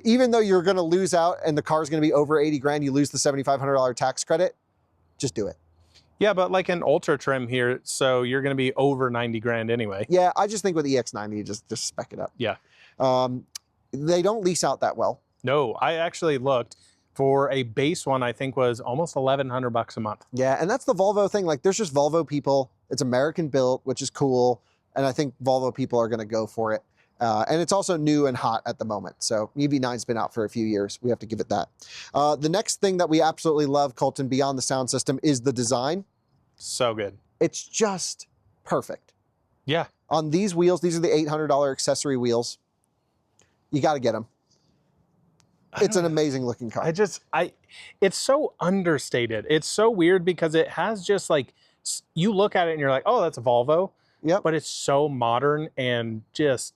Even though you're going to lose out and the car's going to be over 80 grand, you lose the $7,500 tax credit, just do it. Yeah, but like an ultra trim here, so you're going to be over 90 grand anyway. Yeah, I just think with the EX90, you just spec it up. Yeah. They don't lease out that well. No, I actually looked for a base one, I think was almost 1,100 bucks a month. Yeah, and that's the Volvo thing. Like there's just Volvo people. It's American built, which is cool. And I think Volvo people are going to go for it. And it's also new and hot at the moment. So EV9's been out for a few years. We have to give it that. The next thing that we absolutely love, Coleton, beyond the sound system is the design. So good. It's just perfect. Yeah. On these wheels, these are the $800 accessory wheels. You got to get them. It's an amazing looking car. It's so understated. It's so weird because it has just like, you look at it and you're like, oh, that's a Volvo. Yep. But it's so modern and just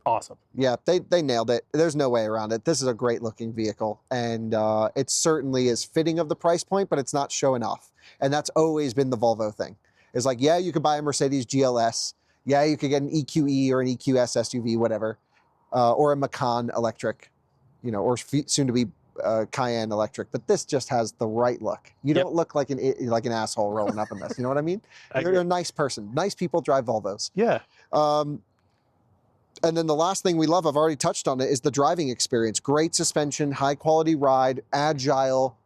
awesome. Yeah, they nailed it. There's no way around it. This is a great looking vehicle, and it certainly is fitting of the price point, but it's not showing off. And that's always been the Volvo thing. It's like, yeah, you could buy a Mercedes GLS. Yeah, you could get an EQE or an EQS SUV, whatever, or a Macan electric, you know, or soon to be Cayenne electric. But this just has the right look. You don't look like an asshole rolling up in this. You know what I mean? You're a nice person. Nice people drive Volvos. Yeah. And then the last thing we love, I've already touched on it, is the driving experience. Great suspension, high quality ride, agile,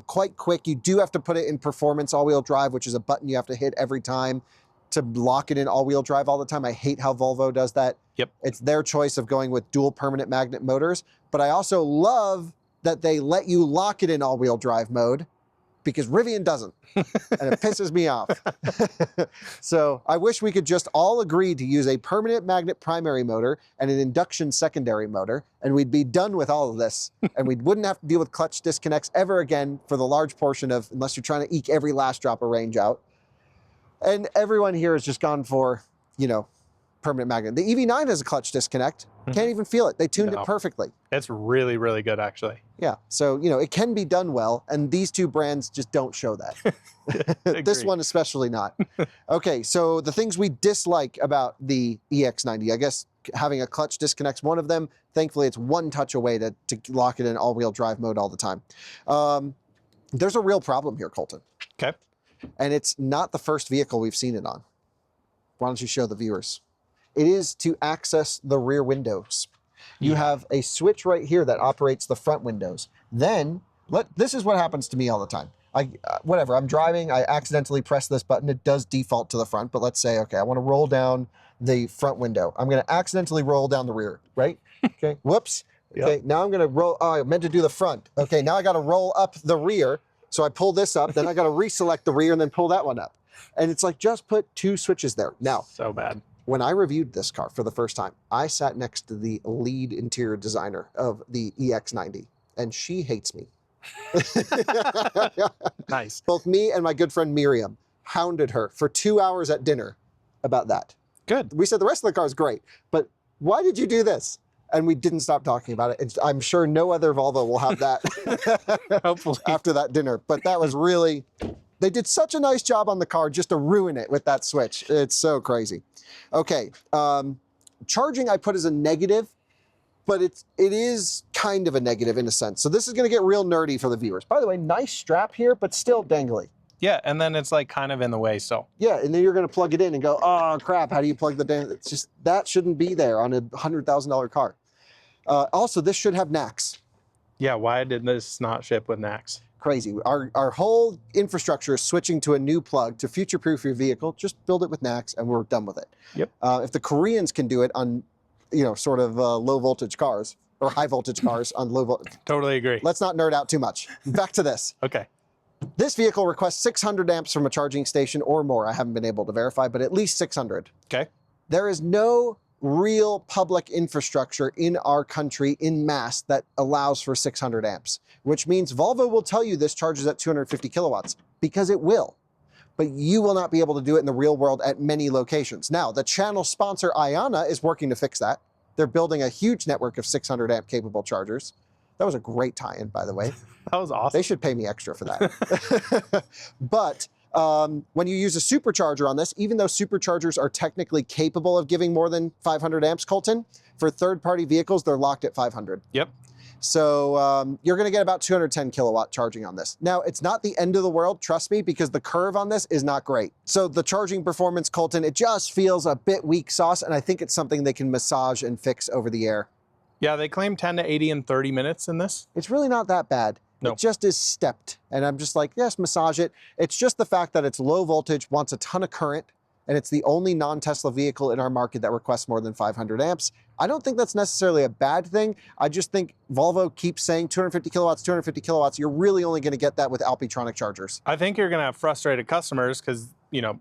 quite quick. You do have to put it in performance all-wheel drive, which is a button you have to hit every time to lock it in all-wheel drive all the time. I hate how Volvo does that. Yep. It's their choice of going with dual permanent magnet motors. But I also love that they let you lock it in all-wheel drive mode, because Rivian doesn't, and it pisses me off. So I wish we could just all agree to use a permanent magnet primary motor and an induction secondary motor, and we'd be done with all of this, and we wouldn't have to deal with clutch disconnects ever again for the large portion of, unless you're trying to eke every last drop of range out. And everyone here has just gone for, you know, permanent magnet. The EV9 has a clutch disconnect. Can't even feel it. They tuned it perfectly. It's really, really good, actually. Yeah. So, you know, it can be done well, and these two brands just don't show that. This one especially not. Okay, so the things we dislike about the EX90, I guess having a clutch disconnect's one of them. Thankfully, it's one touch away to lock it in all-wheel drive mode all the time. There's a real problem here, Coleton. Okay. And it's not the first vehicle we've seen it on. Why don't you show the viewers? It is to access the rear windows. You have a switch right here that operates the front windows. Then, this is what happens to me all the time. Whatever, I'm driving, I accidentally press this button. It does default to the front, but let's say, okay, I want to roll down the front window. I'm going to accidentally roll down the rear, right? Okay, whoops. Okay, now I'm going to roll, oh, I meant to do the front. Okay, now I got to roll up the rear. So I pull this up, then I got to reselect the rear and then pull that one up. And it's like, just put two switches there. Now, so bad. When I reviewed this car for the first time, I sat next to the lead interior designer of the EX90, and she hates me. Nice. Both me and my good friend Miriam hounded her for 2 hours at dinner about that. Good. We said the rest of the car is great, but why did you do this? And we didn't stop talking about it. I'm sure no other Volvo will have that Hopefully. after that dinner, but that was really, they did such a nice job on the car just to ruin it with that switch. It's so crazy. Okay, charging I put as a negative, but it is kind of a negative in a sense. So this is going to get real nerdy for the viewers. By the way, nice strap here, but still dangly. Yeah, and then it's like kind of in the way, so. Yeah, and then you're going to plug it in and go, oh crap, how do you plug the damn? It's just, that shouldn't be there on a $100,000 car. Also, this should have NACS. Yeah, why did this not ship with NACS? Crazy. Our whole infrastructure is switching to a new plug to future-proof your vehicle. Just build it with NACS and we're done with it. Yep. If the Koreans can do it on, sort of low voltage cars or high voltage cars on low voltage. Totally agree. Let's not nerd out too much. Back to this. Okay. This vehicle requests 600 amps from a charging station or more. I haven't been able to verify, but at least 600. Okay. There is no real public infrastructure in our country in mass that allows for 600 amps, which means Volvo will tell you this charges at 250 kilowatts because it will, but you will not be able to do it in the real world at many locations. Now, the channel sponsor Ionna is working to fix that. They're building a huge network of 600 amp capable chargers. That was a great tie-in, by the way. That was awesome. They should pay me extra for that. But when you use a supercharger on this, even though superchargers are technically capable of giving more than 500 amps, Coleton, for third-party vehicles, they're locked at 500. Yep. So you're going to get about 210 kilowatt charging on this. Now, it's not the end of the world, trust me, because the curve on this is not great. So the charging performance, Coleton, it just feels a bit weak sauce, and I think it's something they can massage and fix over the air. Yeah, they claim 10 to 80 in 30 minutes in this. It's really not that bad. No. It just is stepped. And I'm just like, yes, massage it. It's just the fact that it's low voltage, wants a ton of current, and it's the only non-Tesla vehicle in our market that requests more than 500 amps. I don't think that's necessarily a bad thing. I just think Volvo keeps saying 250 kilowatts, 250 kilowatts. You're really only going to get that with Alpitronic chargers. I think you're going to have frustrated customers because,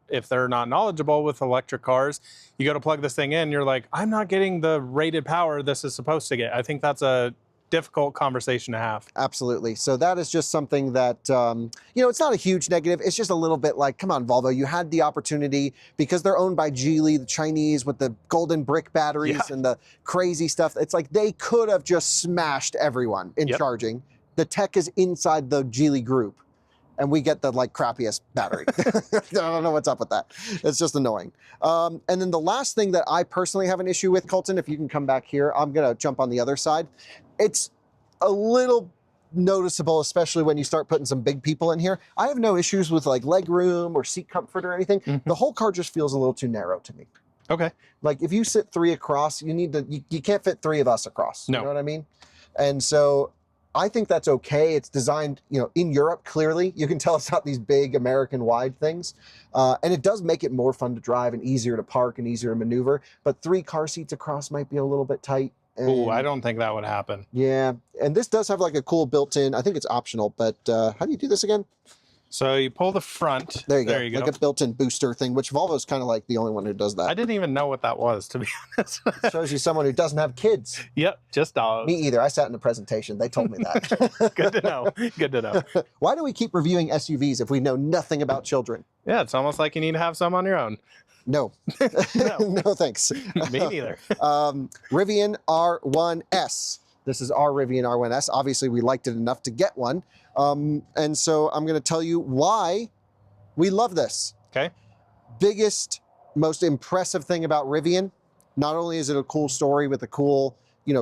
if they're not knowledgeable with electric cars, you go to plug this thing in, you're like, I'm not getting the rated power this is supposed to get. I think that's a difficult conversation to have. Absolutely. So that is just something that, it's not a huge negative. It's just a little bit like, come on, Volvo, you had the opportunity because they're owned by Geely, the Chinese, with the golden brick batteries and the crazy stuff. It's like they could have just smashed everyone in charging. The tech is inside the Geely group, and we get the crappiest battery. I don't know what's up with that. It's just annoying. And then the last thing that I personally have an issue with, Coleton, if you can come back here, I'm going to jump on the other side. It's a little noticeable, especially when you start putting some big people in here. I have no issues with leg room or seat comfort or anything. The whole car just feels a little too narrow to me. Okay. Like if you sit three across, you can't fit three of us across. No. You know what I mean? And so I think that's okay. It's designed, in Europe, clearly. You can tell it's not these big American wide things. And it does make it more fun to drive and easier to park and easier to maneuver. But three car seats across might be a little bit tight. Oh, I don't think that would happen. Yeah. And this does have a cool built-in, I think it's optional, but how do you do this again? So you pull the front. There you go. Like a built-in booster thing, which Volvo's kind of the only one who does that. I didn't even know what that was, to be honest. Shows you someone who doesn't have kids. Yep, just dogs. Me either. I sat in a presentation. They told me that. Good to know. Good to know. Why do we keep reviewing SUVs if we know nothing about children? Yeah, it's almost like you need to have some on your own. No. No, thanks. Me neither. Rivian R1S. This is our Rivian R1S. Obviously, we liked it enough to get one. And so I'm going to tell you why we love this. Okay. Biggest, most impressive thing about Rivian, not only is it a cool story with a cool,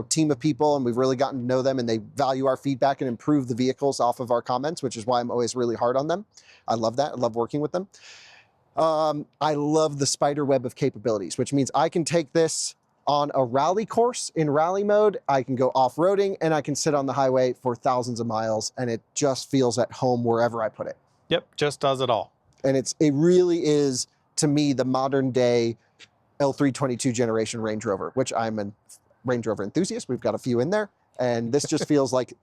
team of people, and we've really gotten to know them, and they value our feedback and improve the vehicles off of our comments, which is why I'm always really hard on them. I love that. I love working with them. I love the spider web of capabilities, which means I can take this on a rally course in rally mode. I can go off-roading and I can sit on the highway for thousands of miles, and it just feels at home wherever I put it. Yep, just does it all. And it really is, to me, the modern day L322 generation Range Rover, which I'm a Range Rover enthusiast. We've got a few in there. And this just feels like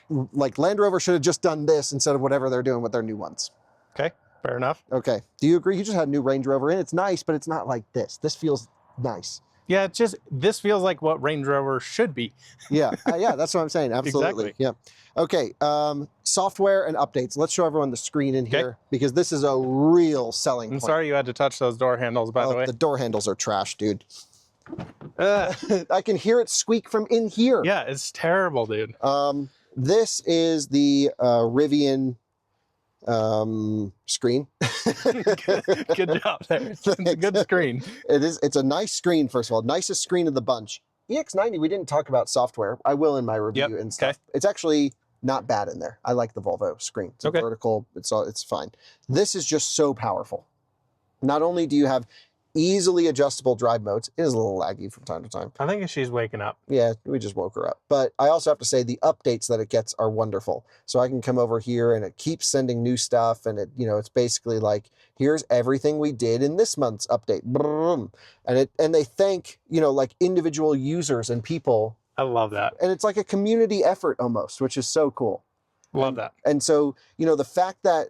Land Rover should have just done this instead of whatever they're doing with their new ones. Okay, fair enough. Okay, do you agree? You just had a new Range Rover in. It's nice, but it's not like this. This feels nice. Yeah, this feels like what Range Rover should be. Yeah, that's what I'm saying. Absolutely. Exactly. Yeah. Okay, software and updates. Let's show everyone the screen in here because this is a real selling point. I'm sorry you had to touch those door handles, by the way. The door handles are trash, dude. I can hear it squeak from in here. Yeah, it's terrible, dude. This is the Rivian screen. Good job there. It's a good screen. It is. It's a nice screen, first of all. Nicest screen of the bunch. EX90, we didn't talk about software. I will in my review and stuff. It's actually not bad in there. I like the Volvo screen. It's Okay. vertical. It's fine. This is just so powerful. Not only do you have easily adjustable drive modes, it is a little laggy from time to time. I think she's waking up. Yeah, we just woke her up. But I also have to say the updates that it gets are wonderful. So I can come over here and it keeps sending new stuff, and it, it's basically like, here's everything we did in this month's update. And they thank, like individual users and people. I love that. And it's like a community effort almost, which is so cool. Love that. And so, the fact that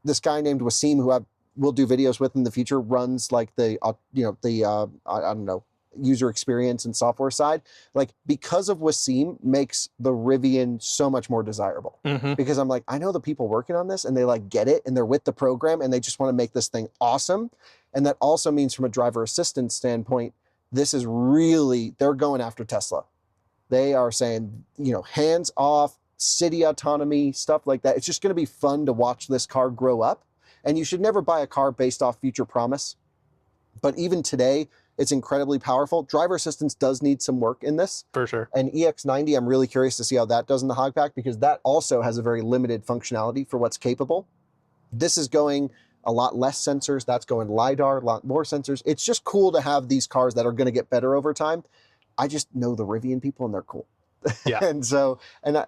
this guy named Wasim, who we'll do videos with in the future, runs like the I don't know, user experience and software side, like because of Wasim makes the Rivian so much more desirable. Because I'm like, I know the people working on this and they like get it and they're with the program and they just want to make this thing awesome. And that also means from a driver assistance standpoint, this is really, they're going after Tesla. They are saying, hands off, city autonomy, stuff like that. It's just going to be fun to watch this car grow up. And you should never buy a car based off future promise. But even today, it's incredibly powerful. Driver assistance does need some work in this. For sure. And EX90, I'm really curious to see how that does in the hog pack, because that also has a very limited functionality for what's capable. This is going a lot less sensors. That's going LiDAR, a lot more sensors. It's just cool to have these cars that are going to get better over time. I just know the Rivian people and they're cool. Yeah. and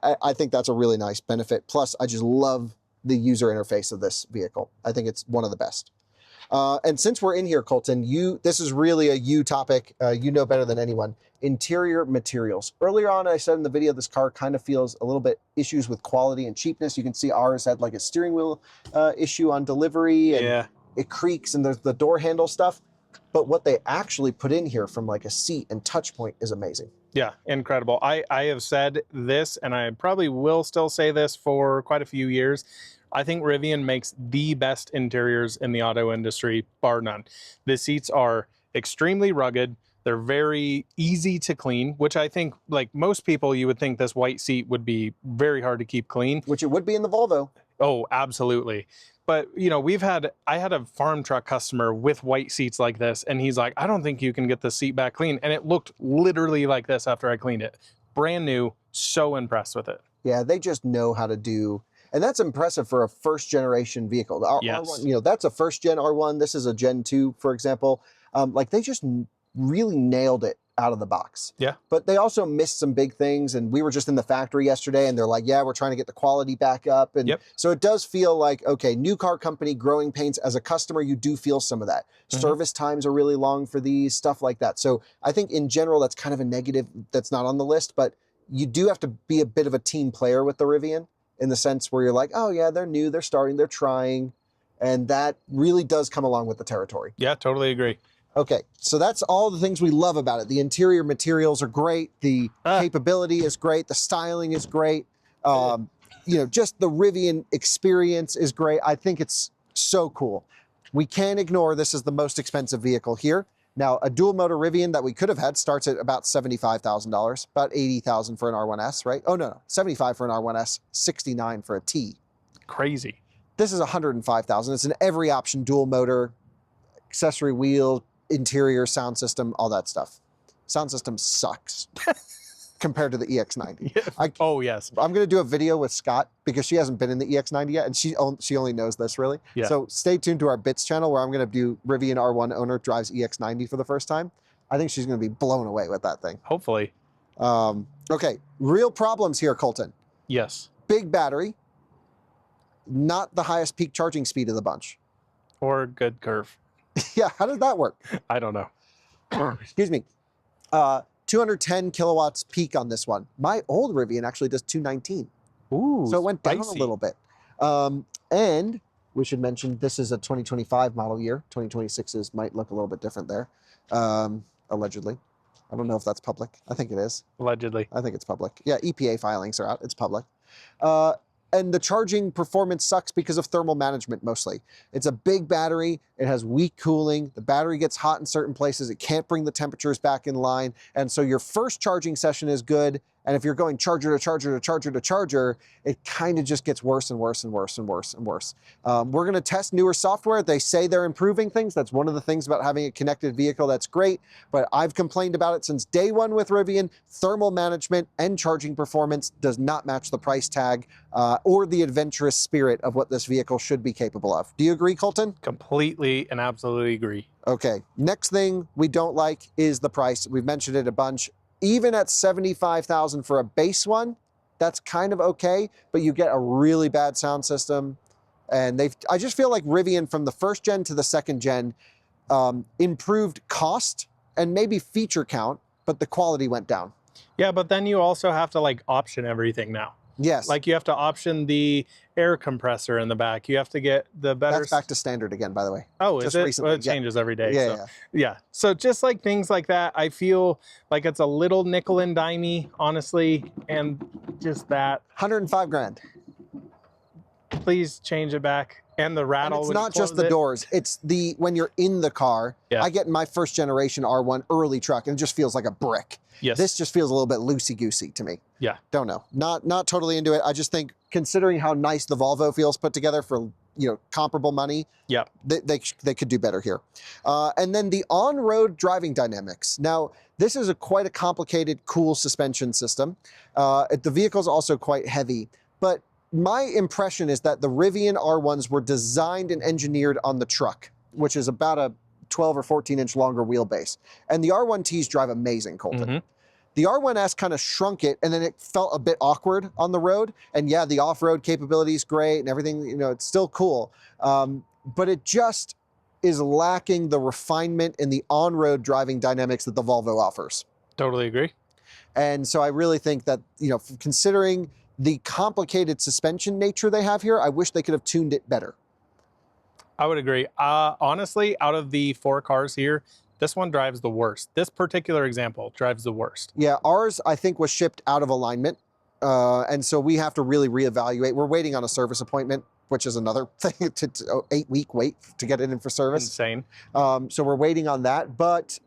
I think that's a really nice benefit. Plus, I just love the user interface of this vehicle. I think it's one of the best. And since we're in here, Coleton, this is really a you topic. You know better than anyone. Interior materials. Earlier on, I said in the video, this car kind of feels a little bit issues with quality and cheapness. You can see ours had like a steering wheel issue on delivery. And it creaks and there's the door handle stuff. But what they actually put in here from like a seat and touch point is amazing. Yeah, incredible. I have said this, and I probably will still say this for quite a few years. I think Rivian makes the best interiors in the auto industry, bar none. The seats are extremely rugged. They're very easy to clean, which I think, like most people, you would think this white seat would be very hard to keep clean. Which it would be in the Volvo. Oh, absolutely. But, I had a farm truck customer with white seats like this, and he's like, I don't think you can get the seat back clean. And it looked literally like this after I cleaned it. Brand new, so impressed with it. Yeah, they just know how to do, and that's impressive for a first generation vehicle. The R1, that's a first gen R1. This is a Gen 2, for example. Like they just really nailed it out of the box. Yeah. But they also missed some big things. And we were just in the factory yesterday and they're like, yeah, we're trying to get the quality back up. And so it does feel like, okay, new car company, growing pains. As a customer, you do feel some of that. Service times are really long for these, stuff like that. So I think in general, that's kind of a negative that's not on the list, but you do have to be a bit of a team player with the Rivian in the sense where you're like, oh yeah, they're new, they're starting, they're trying. And that really does come along with the territory. Yeah, totally agree. Okay, so that's all the things we love about it. The interior materials are great. The capability is great. The styling is great. Just the Rivian experience is great. I think it's so cool. We can't ignore this is the most expensive vehicle here. Now, a dual motor Rivian that we could have had starts at about $75,000, about $80,000 for an R1S, right? Oh, no, $75,000 for an R1S, $69,000 for a T. Crazy. This is $105,000. It's an every option dual motor, accessory wheel, interior, sound system, all that stuff. Sound system sucks compared to the EX90. Yes. I'm going to do a video with Scott because she hasn't been in the EX90 yet, and she only knows this really. Yeah. So stay tuned to our Bits channel where I'm going to do Rivian R1 owner drives EX90 for the first time. I think she's going to be blown away with that thing. Hopefully. Okay, real problems here, Coleton. Yes. Big battery, not the highest peak charging speed of the bunch. Or good curve. Yeah, how does that work? I don't know. Excuse me. 210 kilowatts peak on this one. My old Rivian actually does 219. Ooh, so it went down spicy. a little bit. And we should mention this is a 2025 model year. 2026s might look a little bit different there, allegedly. I don't know if that's public. I think it is. Allegedly. I think it's public. Yeah, EPA filings are out. It's public. And the charging performance sucks because of thermal management mostly. It's a big battery. It has weak cooling. The battery gets hot in certain places. It can't bring the temperatures back in line. And so your first charging session is good. And if you're going charger to charger to charger to charger, it kind of just gets worse and worse and worse and worse and worse. We're going to test newer software. They say they're improving things. That's one of the things about having a connected vehicle that's great. But I've complained about it since day one with Rivian. Thermal management and charging performance does not match the price tag or the adventurous spirit of what this vehicle should be capable of. Do you agree, Coleton? Completely and absolutely agree. Okay, next thing we don't like is the price. We've mentioned it a bunch. Even at $75,000 for a base one, that's kind of okay, but you get a really bad sound system. And I just feel like Rivian from the first gen to the second gen improved cost and maybe feature count, but the quality went down. Yeah, but then you also have to like option everything now. Yes. Like you have to option the air compressor in the back. You have to get the better. That's back to standard again, by the way. Oh, just is it? recently. Well, it changes every day. Yeah, so. Yeah. So just like things like that, I feel like it's a little nickel and dimey, honestly, and just that. 105 grand. Please change it back. And the rattle. And it's not just the doors. It's when you're in the car. Yeah. I get my first generation R1 early truck and it just feels like a brick. Yes. This just feels a little bit loosey-goosey to me. Yeah. Don't know. Not totally into it. I just think considering how nice the Volvo feels put together for, comparable money. Yeah. They could do better here. And then the on-road driving dynamics. Now, this is quite a complicated, cool suspension system. The vehicle's also quite heavy, but my impression is that the Rivian R1s were designed and engineered on the truck, which is about a 12 or 14 inch longer wheelbase. And the R1Ts drive amazing, Coleton. Mm-hmm. The R1S kind of shrunk it and then it felt a bit awkward on the road. And yeah, the off-road capability is great and everything, it's still cool. But it just is lacking the refinement in the on-road driving dynamics that the Volvo offers. Totally agree. And so I really think that, considering the complicated suspension nature they have here, I wish they could have tuned it better. I would agree. Honestly, out of the 4 cars here, this one drives the worst. This particular example drives the worst. Yeah, ours, I think, was shipped out of alignment. And so we have to really reevaluate. We're waiting on a service appointment, which is another thing, 8-week wait to get it in for service. Insane. So we're waiting on that. But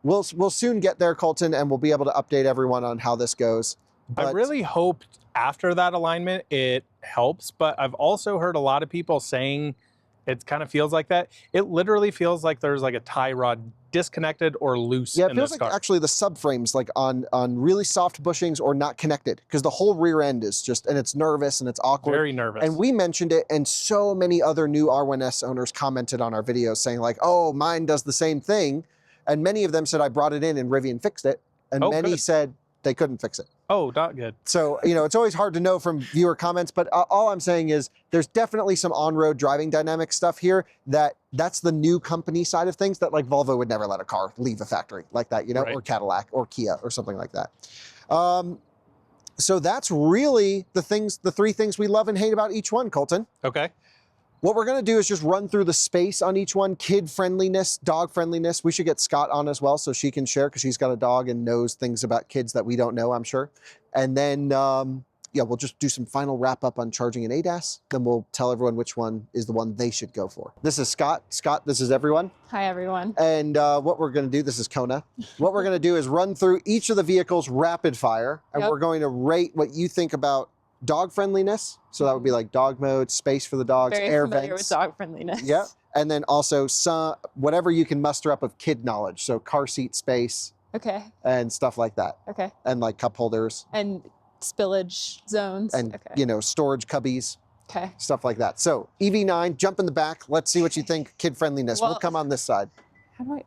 we'll soon get there, Coleton, and we'll be able to update everyone on how this goes. But I really hoped after that alignment it helps, but I've also heard a lot of people saying it kind of feels like that. It literally feels like there's like a tie rod disconnected or loose in this car. Yeah, it feels like actually the subframes like on really soft bushings or not connected because the whole rear end is just, and it's nervous and it's awkward. Very nervous. And we mentioned it and so many other new R1S owners commented on our videos saying like, oh, mine does the same thing. And many of them said, I brought it in and Rivian fixed it. And many said they couldn't fix it. Oh, not good. So, it's always hard to know from viewer comments, but all I'm saying is there's definitely some on-road driving dynamic stuff here that's the new company side of things that like Volvo would never let a car leave a factory like that, Right. or Cadillac or Kia or something like that. So that's really the 3 things we love and hate about each one, Coleton. Okay. What we're going to do is just run through the space on each one. Kid friendliness, dog friendliness. We should get Scott on as well so she can share because she's got a dog and knows things about kids that we don't know, I'm sure. And then, we'll just do some final wrap up on charging and ADAS. Then we'll tell everyone which one is the one they should go for. This is Scott. Scott, this is everyone. Hi, everyone. And what we're going to do, this is Kona. What we're going to do is run through each of the vehicles rapid fire. And we're going to rate what you think about dog friendliness. So that would be like dog mode, space for the dogs, Very air familiar vents. with dog friendliness. Yeah. And then also whatever you can muster up of kid knowledge. So car seat space Okay. and stuff like that. Okay. And like cup holders And spillage zones. and, okay. Storage cubbies, Okay. stuff like that. So EV9, jump in the back. Let's see what you think. Kid friendliness. We'll Well- come on this side. How do I?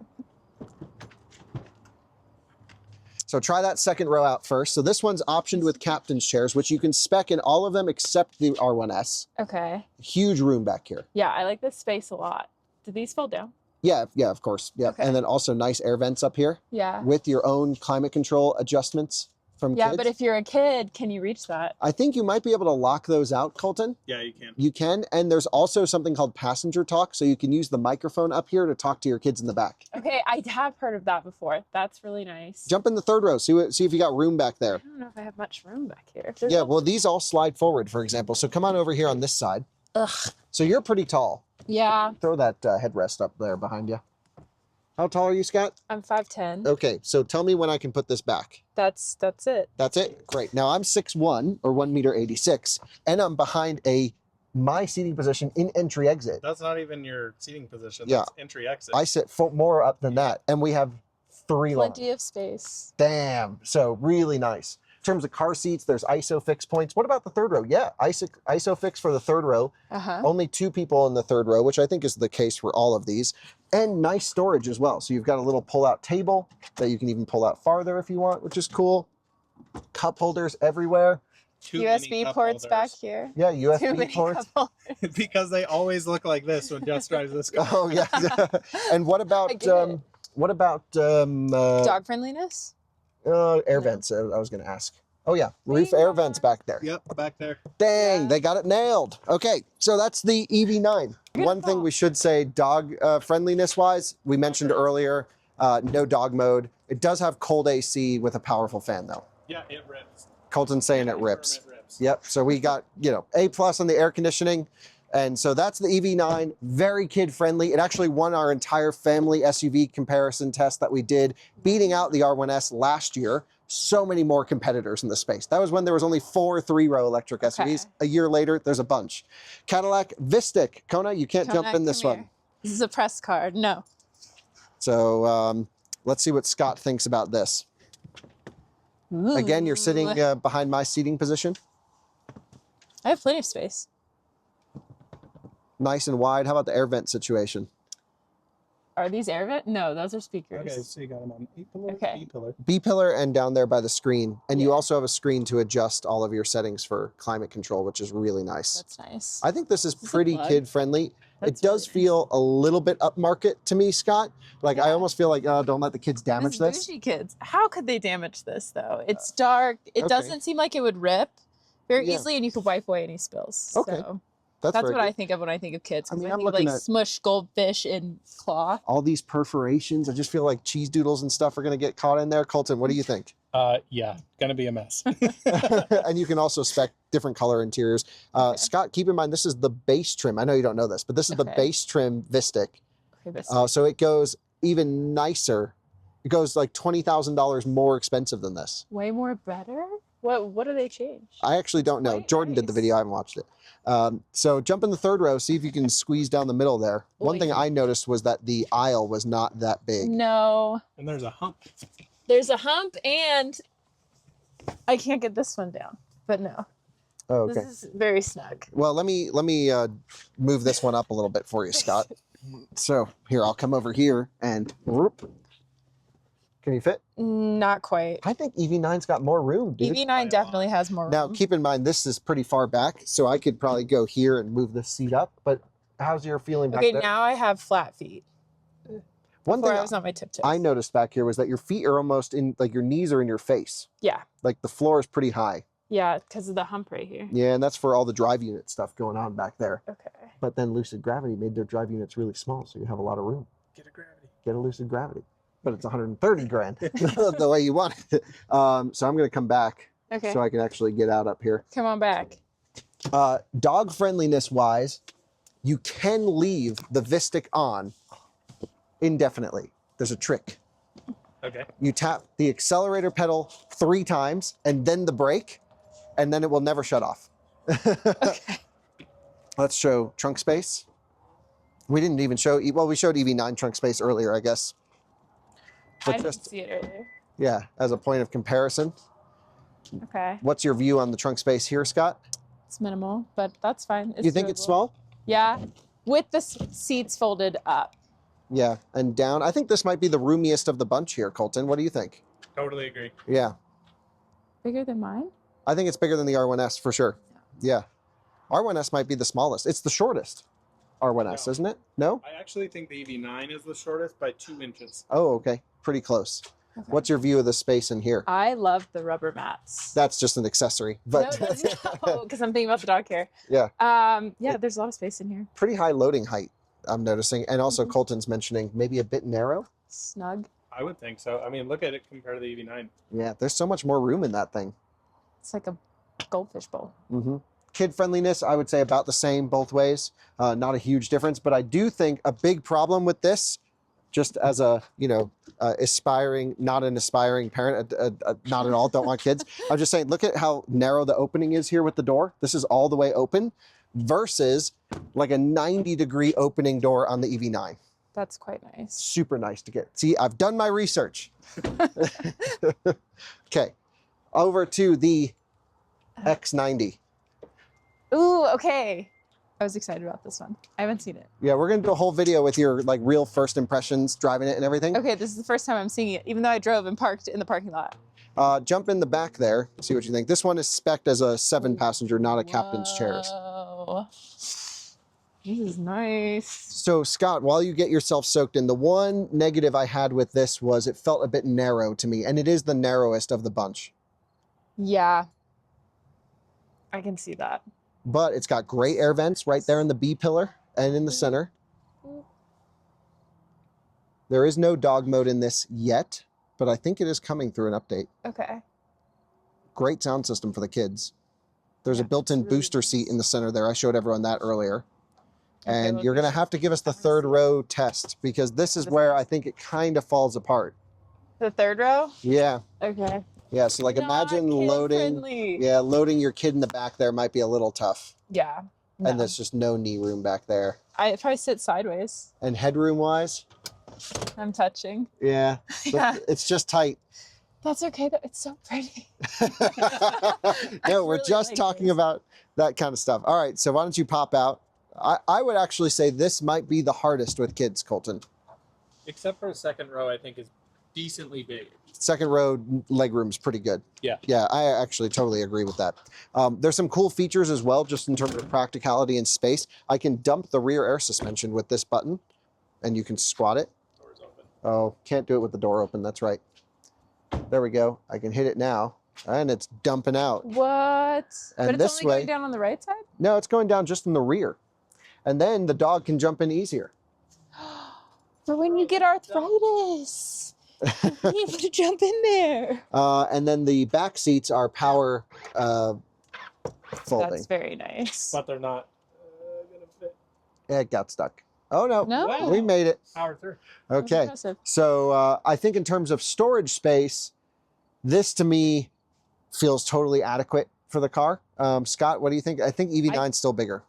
So try that second row out first. So this one's optioned with captain's chairs, which you can spec in all of them except the R1S. Okay. Huge room back here. Yeah, I like this space a lot. Do these fold down? Yeah, of course. Yeah. Okay. And then also nice air vents up here Yeah. with your own climate control adjustments from Yeah, kids. but if you're a kid, can you reach that? I think you might be able to lock those out, Coleton. Yeah, you can. You can. And there's also something called passenger talk. So you can use the microphone up here to talk to your kids in the back. Okay, I have heard of that before. That's really nice. Jump in the third row. See if you got room back there. I don't know if I have much room back here. There's Yeah, no- well, these all slide forward, for example. So come on over here on this side. Ugh. So you're pretty tall. Yeah. Throw that headrest up there behind you. How tall are you, Scott? I'm 5'10". Okay, so tell me when I can put this back. That's it. That's it? Great. Now I'm 6'1", or 1.86 m, and I'm behind my seating position in entry exit. That's not even your seating position. Yeah. That's entry exit. I sit more up than that, and we have 3 lanes. Plenty of space. Damn. So really nice. In terms of car seats, there's ISOFIX points. What about the third row? Yeah, ISOFIX for the third row. Only 2 people in the third row, which I think is the case for all of these. And nice storage as well. So you've got a little pull-out table that you can even pull out farther if you want, which is cool. Cup holders everywhere. USB ports back here. Yeah, USB ports. Because they always look like this when Jess drives this car. Oh yeah. And what about dog friendliness? Air vents? I was going to ask. Oh yeah, roof air vents back there. Yep, back there. Dang, they got it nailed. Okay, so that's the EV9. One thing we should say, dog friendliness wise, we mentioned earlier, no dog mode. It does have cold AC with a powerful fan though. Yeah, it rips. Colton's saying it rips. Yep, so we got, A+ on the air conditioning. And so that's the EV9, very kid friendly. It actually won our entire family SUV comparison test that we did, beating out the R1S last year. So many more competitors in the space. That was when there was only 4 3-row electric SUVs. A year later, there's a bunch. Cadillac Vistiq. Kona, you can't jump in this one. This is a press card. No. So let's see what Scott thinks about this. Ooh. Again, you're sitting behind my seating position. I have plenty of space. Nice and wide. How about the air vent situation? Are these air vent? No, those are speakers. Okay, so you got them on A-pillar, Okay. B-pillar. B-pillar and down there by the screen. And you also have a screen to adjust all of your settings for climate control, which is really nice. That's nice. I think this is pretty kid-friendly. That's It does really feel a little bit upmarket to me, Scott. Like, I almost feel like, don't let the kids damage this. Bougie kids. How could they damage this, though? It's dark. It doesn't seem like it would rip very easily, and you could wipe away any spills. Okay. So That's what I think of when I think of kids. I mean, I I'm think of, looking like at smush goldfish in claw. all these perforations. I just feel like cheese doodles and stuff are going to get caught in there. Colton, what do you think? Yeah, gonna be a mess. And you can also spec different color interiors. Scott, keep in mind, this is the base trim. I know you don't know this, but this is the base trim Vistiq. So it goes even nicer. It goes like $20,000 more expensive than this. Way more better? What do they change? I actually don't know. Jordan did the video. I haven't watched it. So jump in the third row. See if you can squeeze down the middle there. One thing I noticed was that the aisle was not that big. No. And there's a hump. There's a hump, and I can't get this one down. But no. Oh, okay. This is very snug. Well, let me move this one up a little bit for you, Scott. So here, I'll come over here and whoop. Can you fit? Not quite. I think EV9's got more room, dude. EV9 definitely has more room. Now, keep in mind, this is pretty far back, so I could probably go here and move this seat up. But how's your feeling back there? Okay, now I have flat feet. One thing I was on my tiptoes. I noticed back here was that your feet are almost in, like your knees are in your face. Yeah. Like the floor is pretty high. Yeah, because of the hump right here. Yeah, and that's for all the drive unit stuff going on back there. Okay. But then Lucid Gravity made their drive units really small, so you have a lot of room. Get a Gravity. Get a Lucid Gravity. But it's 130 grand, the way you want it. So I'm going to come back so I can actually get out up here. Come on back. Dog friendliness wise, you can leave the Vistiq on indefinitely. There's a trick. Okay. You tap the accelerator pedal 3 times and then the brake, and then it will never shut off. Okay. Let's show trunk space. We didn't even show, well, we showed EV9 trunk space earlier, I guess. I didn't see it earlier. Yeah, as a point of comparison. Okay. What's your view on the trunk space here, Scott? It's minimal, but that's fine. You think it's small? Yeah, with the seats folded up. Yeah, and down. I think this might be the roomiest of the bunch here, Colton. What do you think? Totally agree. Yeah. Bigger than mine? I think it's bigger than the R1S for sure. Yeah. R1S might be the smallest. It's the shortest R1S, isn't it? No? I actually think the EV9 is the shortest by 2 inches. Oh, okay. Pretty close. Okay. What's your view of the space in here? I love the rubber mats. That's just an accessory. But No, because I'm thinking about the dog hair. Yeah. Yeah, there's a lot of space in here. Pretty high loading height, I'm noticing. And also Colton's mentioning maybe a bit narrow. Snug. I would think so. I mean, look at it compared to the EV9. Yeah, there's so much more room in that thing. It's like a goldfish bowl. Mm-hmm. Kid friendliness, I would say about the same both ways. Not a huge difference, but I do think a big problem with this just as a, you know, aspiring, not an aspiring parent, not at all, don't want kids. I'm just saying, look at how narrow the opening is here with the door. This is all the way open versus like a 90-degree opening door on the EV9. That's quite nice. Super nice to get. See, I've done my research. Okay, over to the X90. Ooh, okay. I was excited about this one. I haven't seen it. Yeah, we're gonna do a whole video with your like real first impressions driving it and everything. Okay, this is the first time I'm seeing it, even though I drove and parked in the parking lot. Jump in the back there, see what you think. This one is spec'd as a 7-passenger, not a captain's chairs. Whoa. This is nice. So Scott, while you get yourself soaked in, the one negative I had with this was it felt a bit narrow to me, and it is the narrowest of the bunch. Yeah, I can see that. But it's got great air vents right there in the B pillar and in the center. There is no dog mode in this yet, but I think it is coming through an update. Okay. Great sound system for the kids. There's a Yeah, built-in it's really booster seat in the center there. I showed everyone that earlier. Okay, And well, you're going to have to give us the third row test because this is where I think it kind of falls apart. The third row? Yeah. Okay. Yeah, so like imagine loading, loading your kid in the back there might be a little tough. Yeah. And there's just no knee room back there. If I sit sideways. And headroom wise? I'm touching. Yeah. Yeah. It's just tight. That's okay though. It's so pretty. No, we're really just like talking this. about that kind of stuff. All right, so why don't you pop out? I would actually say this might be the hardest with kids, Colton. Except for a second row, I think is decently big. Second row legroom's pretty good. Yeah. Yeah, I actually totally agree with that. There's some cool features as well, just in terms of practicality and space. I can dump the rear air suspension with this button, and you can squat it. Doors open. Oh, can't do it with the door open. That's right. There we go. I can hit it now, and it's dumping out. What? And but it's this only way, going down on the right side? no, it's going down just in the rear. And then the dog can jump in easier. For when you get arthritis. You'll be able to jump in there. And then the back seats are power folding. That's very nice. But they're not going to fit. It got stuck. Oh, no. No. We made it. Power through. That's Okay. impressive. So I think in terms of storage space, this to me feels totally adequate for the car. Scott, what do you think? I think EV9's still bigger.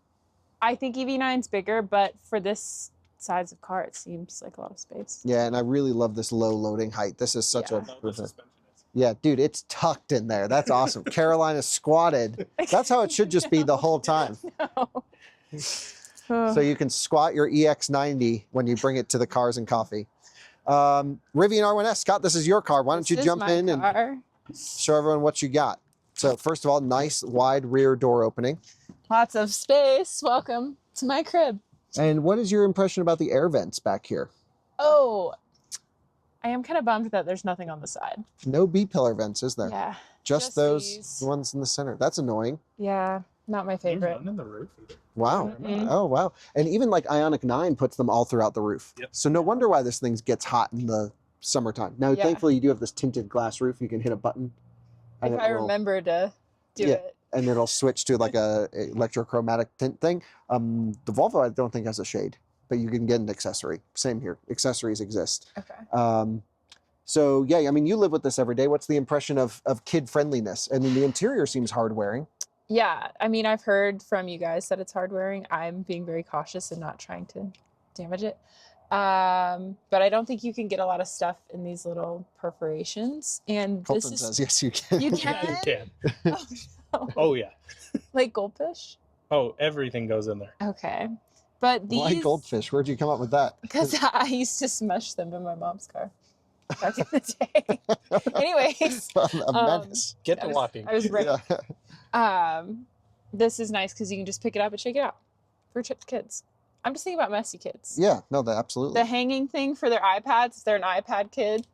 I think EV9's bigger, but for this size of car, it seems like a lot of space. Yeah, and I really love this low loading height. This is such Yeah. a... No, the suspension is. Yeah, dude, it's tucked in there. That's awesome. Carolina squatted. That's how it should just be the whole time. So you can squat your EX90 when you bring it to the Cars and Coffee. Rivian R1S, Scott, this is your car. Why don't you jump in and show everyone what you got? So first of all, nice wide rear door opening. Lots of space. Welcome to my crib. And what is your impression about the air vents back here? Oh, I am kind of bummed that there's nothing on the side. No B-pillar vents, is there? Yeah. Just those these. ones in the center. That's annoying. Yeah, not my There's favorite. none in the roof either. Wow. Mm-mm. Oh, wow. And even like Ioniq 9 puts them all throughout the roof. Yep. So no wonder why this thing gets hot in the summertime. Now, Yeah. thankfully, you do have this tinted glass roof. You can hit a button. If I remember to do it. And it'll switch to like a electrochromatic tint thing. The Volvo, I don't think has a shade, but you can get an accessory. Same here. Accessories exist. Okay. So yeah, I mean, you live with this every day. What's the impression of kid friendliness? I mean, the interior seems hard wearing. Yeah, I mean, I've heard from you guys that it's hard wearing. I'm being very cautious and not trying to damage it. But I don't think you can get a lot of stuff in these little perforations. And Colton this says, is yes, you can. you Yeah, you can can. oh, no. Oh, yeah. Like goldfish. Oh, everything goes in there. Okay, but these Why goldfish? Where'd you come up with that? because I used to smush them in my mom's car back in the day. Anyways, A menace. Get I to was- walking. I was right. Yeah. This is nice because you can just pick it up and shake it out for kids. I'm just thinking about messy kids. Yeah, no, that absolutely. The hanging thing for their iPads, if they're an iPad kid,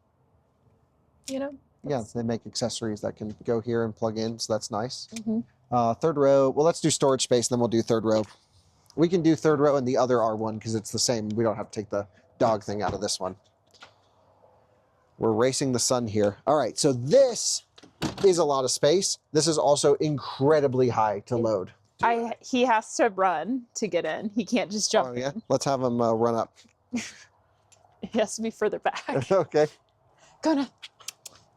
you know? Yeah, they make accessories that can go here and plug in, so that's nice. Mhm. Third row, well, let's do storage space, then we'll do third row. We can do third row in the other R1 because it's the same. We don't have to take the dog thing out of this one. We're racing the sun here. All right, so this is a lot of space. This is also incredibly high to load. He has to run to get in. He can't just jump Oh, yeah? in. Let's have him run up. It has to be further back. Okay. Go now.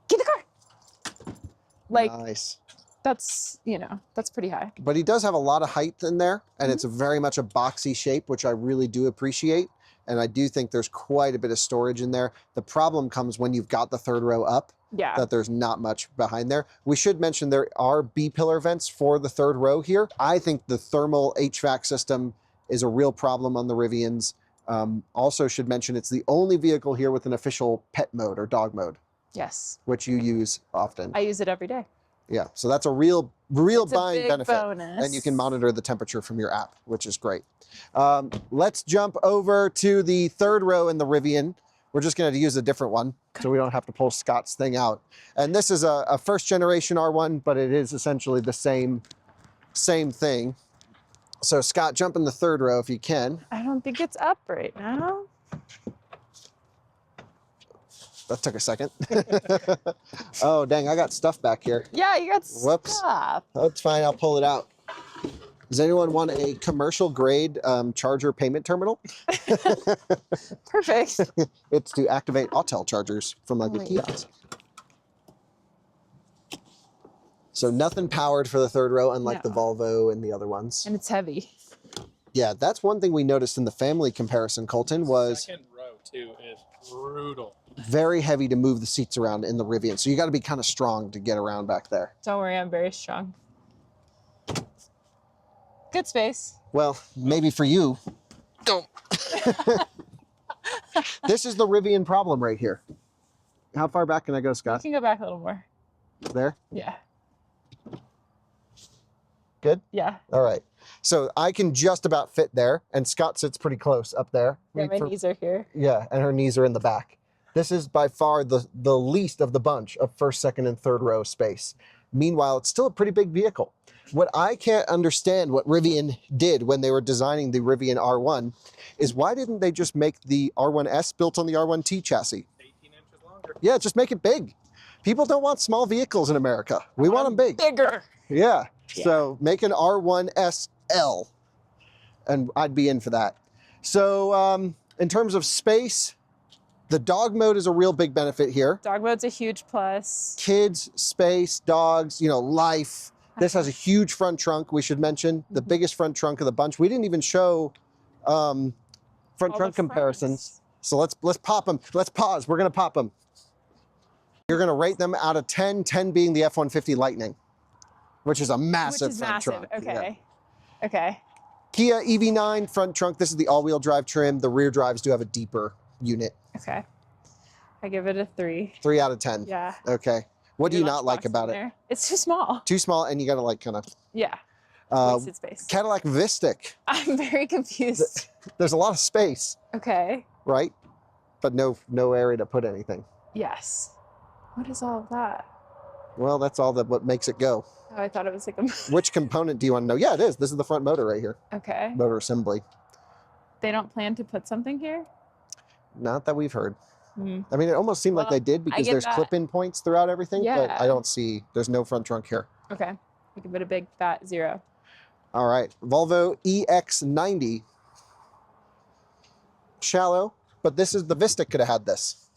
Get the car. Like, nice. that's, you know, that's pretty high. But he does have a lot of height in there, and it's a very much a boxy shape, which I really do appreciate. And I do think there's quite a bit of storage in there. The problem comes when you've got the third row up, Yeah. that there's not much behind there. We should mention there are B-pillar vents for the third row here. I think the thermal HVAC system is a real problem on the Rivians. Also should mention it's the only vehicle here with an official pet mode or dog mode, Yes. which you use often. I use it every day. Yeah, so that's a real It's a buying big benefit. bonus. And you can monitor the temperature from your app, which is great. Let's jump over to the third row in the Rivian. We're just going to use a different one, so we don't have to pull Scott's thing out. And this is a first generation R1, but it is essentially the same thing. So Scott, jump in the third row if you can. I don't think it's up right now. That took a second. Oh, dang, I got stuff back here. Yeah, you got Whoops. stuff. That's fine, I'll pull it out. Does anyone want a commercial grade charger payment terminal? Perfect. It's to activate Autel chargers from like Oh a my kiosk. So nothing powered for the third row, unlike the No. Volvo and the other ones. And it's heavy. Yeah, that's one thing we noticed in the family comparison, Colton, was Second row too is brutal. very heavy to move the seats around in the Rivian. So you got to be kind of strong to get around back there. Don't worry, I'm very strong. Good space. Well, maybe for you. Don't. This is the Rivian problem right here. How far back can I go, You Scott? can go back a little more. There? Yeah. Good? Yeah. All right. So I can just about fit there, and Scott sits pretty close up there. Yeah, my knees are here. Yeah, and her knees are in the back. This is by far the least of the bunch of first, second, and third row space. Meanwhile, it's still a pretty big vehicle. What I can't understand what Rivian did when they were designing the Rivian R1 is why didn't they just make the R1S built on the R1T chassis? 18 inches longer. Yeah, just make it big. People don't want small vehicles in America. We want them big. Bigger. Yeah. Yeah. So make an R1SL, and I'd be in for that. So in terms of space, the dog mode is a real big benefit here. Dog mode's a huge plus. Kids, space, dogs, you know, life. This has a huge front trunk, we should mention. The biggest front trunk of the bunch. We didn't even show front All trunk the comparisons. fronts. So let's pop them. Let's pause. We're going to pop them. You're going to rate them out of 10, 10 being the F-150 Lightning, which is a massive Which is front massive. trunk. Okay. Yeah. Okay. Kia EV9 front trunk. This is the all-wheel drive trim. The rear drives do have a deeper unit. Okay. I give it a 3. 3 out of 10. Yeah. Okay. What do you Your not like lunchbox in about it? there. It's too small. Too small, and you got to like kind of... Yeah. Uh, Wasted space. Cadillac Vistiq. I'm very confused. There's a lot of space, Okay. right? But no area to put anything. Yes. What is all of that? Well, that's all that what makes it go. Oh, I thought it was like a. Which component do you want to know? Yeah, it is. This is the front motor right here. Okay. Motor assembly. They don't plan to put something here? Not that we've heard. Hmm. I mean, it almost seemed like Well, they did because get there's that. clip-in points throughout everything, but Yeah. I don't see, there's no front trunk here. Okay. I give it a big fat 0. All right, Volvo EX90. Shallow, but this is the Vistiq could have had this.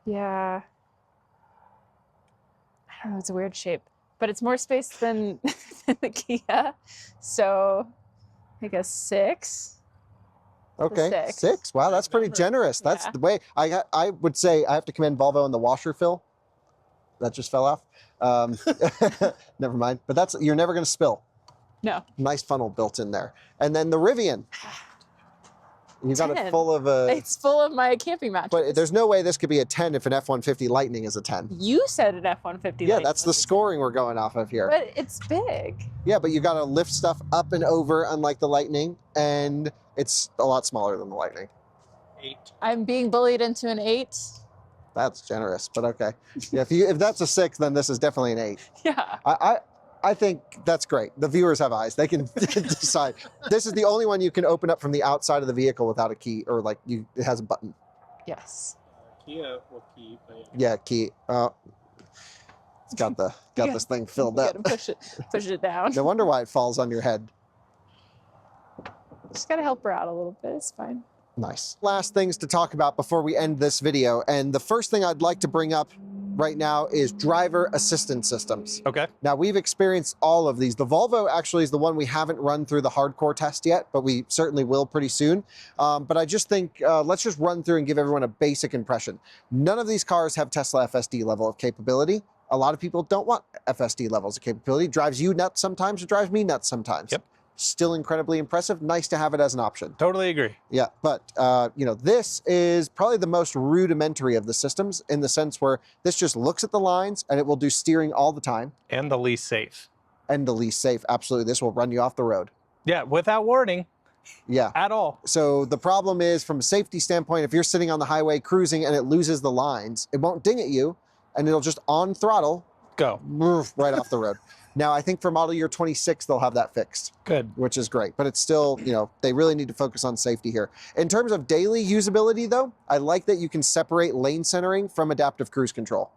Yeah. I don't know. It's a weird shape, but it's more space than, than the Kia. So I guess 6. Okay, six. 6. Wow, that's pretty generous. That's Yeah. the way I would say I have to commend Volvo on the washer fill. That just fell off. Never mind. But that's you're never going to spill. No. Nice funnel built in there. And then the Rivian. You got it 10. full of a. It's full of my camping mattress. But there's no way this could be a 10 if an F-150 Lightning is a 10. You said an F-150. Yeah, Lightning that's the was a 10. scoring we're going off of here. But it's big. Yeah, but you got to lift stuff up and over, unlike the Lightning, and it's a lot smaller than the Lightning. 8. I'm being bullied into an 8. That's generous, but okay. Yeah, if that's a 6, then this is definitely an 8. Yeah. I think that's great. The viewers have eyes; they can decide. This is the only one you can open up from the outside of the vehicle without a key, or like it has a button. Yes. Kia will keep. Yeah, key. It's got this thing filled You up. gotta push it down. No wonder why it falls on your head. Just gotta help her out a little bit. It's fine. Nice. Last things to talk about before we end this video. And the first thing I'd like to bring up right now is driver assistance systems. Okay. Now we've experienced all of these. The Volvo actually is the one we haven't run through the hardcore test yet, but we certainly will pretty soon. But I just think, let's just run through and give everyone a basic impression. None of these cars have Tesla FSD level of capability. A lot of people don't want FSD levels of capability. It drives you nuts sometimes, it drives me nuts sometimes. Yep. Still incredibly impressive. Nice to have it as an option. Totally agree. Yeah, but you know, this is probably the most rudimentary of the systems in the sense where this just looks at the lines and it will do steering all the time. And the least safe. And the least safe. Absolutely. This will run you off the road. Yeah, without warning. Yeah. At all. So the problem is, from a safety standpoint, if you're sitting on the highway cruising and it loses the lines, it won't ding at you and it'll just on throttle go right off the road. Now, I think for model year 26, they'll have that fixed. Good. Which is great, but it's still, you know, they really need to focus on safety here. In terms of daily usability though, I like that you can separate lane centering from adaptive cruise control.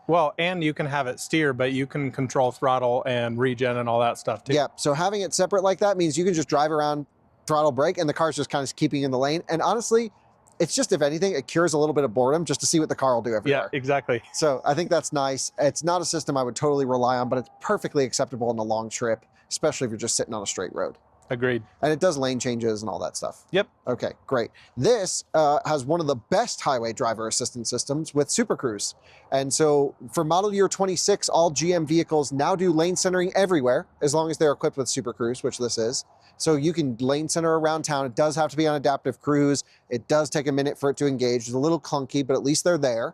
Well, and you can have it steer, but you can control throttle and regen and all that stuff too. Yeah, so having it separate like that means you can just drive around, throttle brake, and the car's just kind of keeping in the lane. And honestly, it's just, if anything, it cures a little bit of boredom just to see what the car will do everywhere. Yeah, exactly. So I think that's nice. It's not a system I would totally rely on, but it's perfectly acceptable on a long trip, especially if you're just sitting on a straight road. Agreed. And it does lane changes and all that stuff. Yep. Okay, great. This has one of the best highway driver assistance systems with Super Cruise. And so for model year 26, all GM vehicles now do lane centering everywhere, as long as they're equipped with Super Cruise, which this is. So you can lane center around town. It does have to be on adaptive cruise. It does take a minute for it to engage. It's a little clunky, but at least they're there.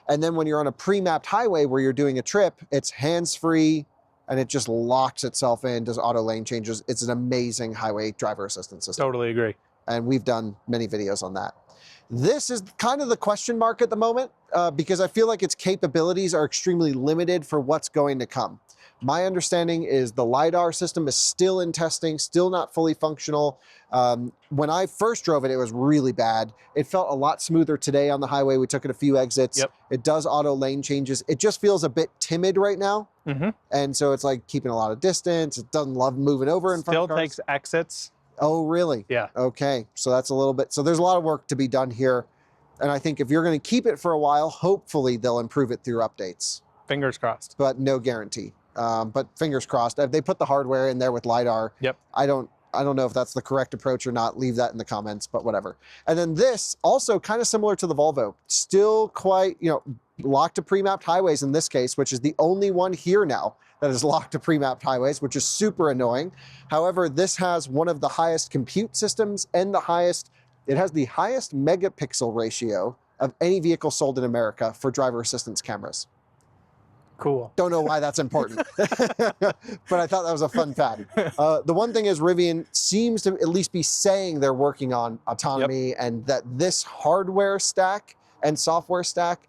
And then when you're on a pre-mapped highway where you're doing a trip, it's hands-free and it just locks itself in, does auto lane changes. It's an amazing highway driver assistance system. Totally agree. And we've done many videos on that. This is kind of the question mark at the moment because I feel like its capabilities are extremely limited for what's going to come. My understanding is the LiDAR system is still in testing, still not fully functional. When I first drove it, it was really bad. It felt a lot smoother today on the highway. We took it a few exits. Yep. It does auto lane changes. It just feels a bit timid right now. Mm-hmm. And so it's like keeping a lot of distance. It doesn't love moving over in front of cars. Still takes exits. Oh, really? Yeah. Okay. So that's a little bit, so there's a lot of work to be done here. And I think if you're going to keep it for a while, hopefully they'll improve it through updates. Fingers crossed. But no guarantee. But fingers crossed. If they put the hardware in there with LiDAR, Yep. I don't know if that's the correct approach or not. Leave that in the comments, but whatever. And then this, also kind of similar to the Volvo, still quite, you know, locked to pre-mapped highways in this case, which is the only one here now that is locked to pre-mapped highways, which is super annoying. However, this has one of the highest compute systems and it has the highest megapixel ratio of any vehicle sold in America for driver assistance cameras. Cool. Don't know why that's important, but I thought that was a fun fact. The one thing is Rivian seems to at least be saying they're working on autonomy and that this hardware stack and software stack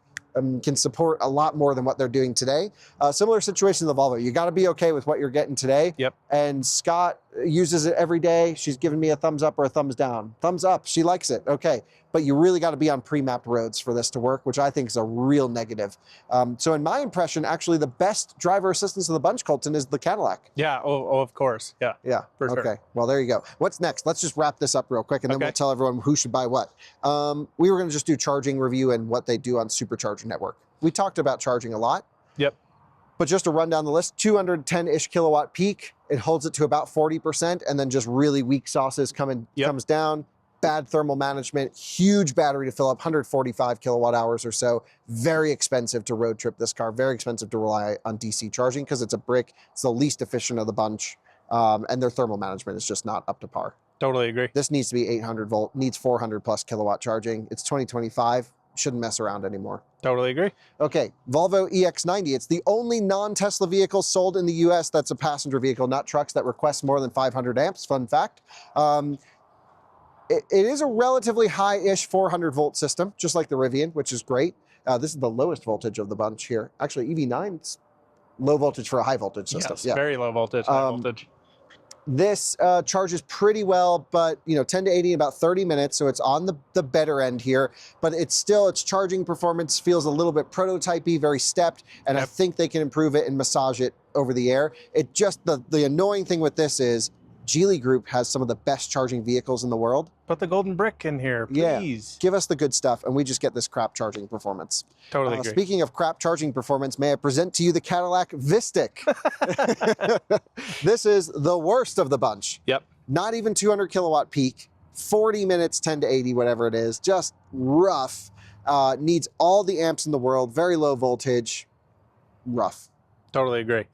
can support a lot more than what they're doing today. Similar situation to the Volvo. You got to be okay with what you're getting today. Yep. And Scott uses it every day. She's giving me a thumbs up or a thumbs down. Thumbs up. She likes it. Okay. But you really got to be on pre-mapped roads for this to work, which I think is a real negative. So in my impression, actually the best driver assistance of the bunch, Coleton, is the Cadillac. Yeah. Oh, of course. Yeah. Yeah. For sure. Okay. Well, there you go. What's next? Let's just wrap this up real quick and then we'll tell everyone who should buy what. We were going to just do charging review and what they do on Supercharger Network. We talked about charging a lot. Yep. But just to run down the list, 210-ish kilowatt peak. It holds it to about 40% and then just really weak sauces comes down. Bad thermal management, huge battery to fill up, 145 kilowatt hours or so. Very expensive to road trip this car. Very expensive to rely on DC charging because it's a brick. It's the least efficient of the bunch. And their thermal management is just not up to par. Totally agree. This needs to be 800 volt, needs 400 plus kilowatt charging. It's 2025. Shouldn't mess around anymore. Totally agree. Okay, Volvo EX90. It's the only non-Tesla vehicle sold in the US that's a passenger vehicle, not trucks, that requests more than 500 amps. Fun fact. It is a relatively high-ish 400 volt system, just like the Rivian, which is great. This is the lowest voltage of the bunch here. Actually, EV9's low voltage for a high voltage system. Yes, very low voltage, high voltage. This charges pretty well, but 10 to 80 in about 30 minutes, so it's on the better end here. But its charging performance feels a little bit prototypey, very stepped, and I think they can improve it and massage it over the air. It just the annoying thing with this is Geely Group has some of the best charging vehicles in the world. Put the golden brick in here, please. Yeah, give us the good stuff, and we just get this crap charging performance. Totally agree. Speaking of crap charging performance, may I present to you the Cadillac Vistiq. This is the worst of the bunch. Yep. Not even 200 kilowatt peak, 40 minutes, 10 to 80, whatever it is, just rough. Needs all the amps in the world, very low voltage, rough. Totally agree.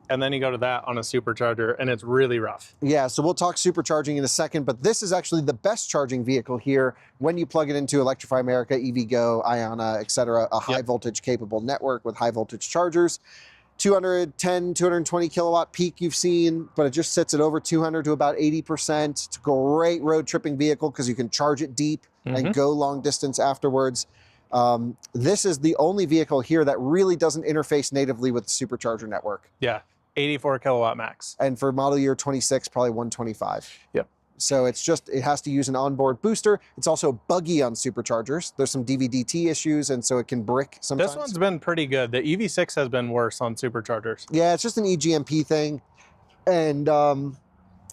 And then you go to that on a supercharger and it's really rough. Yeah, so we'll talk supercharging in a second, but this is actually the best charging vehicle here when you plug it into Electrify America, EVgo, Ionna, etc., a high voltage capable network with high voltage chargers. 210, 220 kilowatt peak you've seen, but it just sits at over 200 to about 80%. It's a great road tripping vehicle because you can charge it deep and go long distance afterwards. This is the only vehicle here that really doesn't interface natively with the supercharger network. Yeah, 84 kilowatt max. And for model year 26, probably 125. Yep. So it's just, it has to use an onboard booster. It's also buggy on superchargers. There's some DVDT issues, and so it can brick sometimes. This one's been pretty good. The EV6 has been worse on superchargers. Yeah, it's just an EGMP thing. And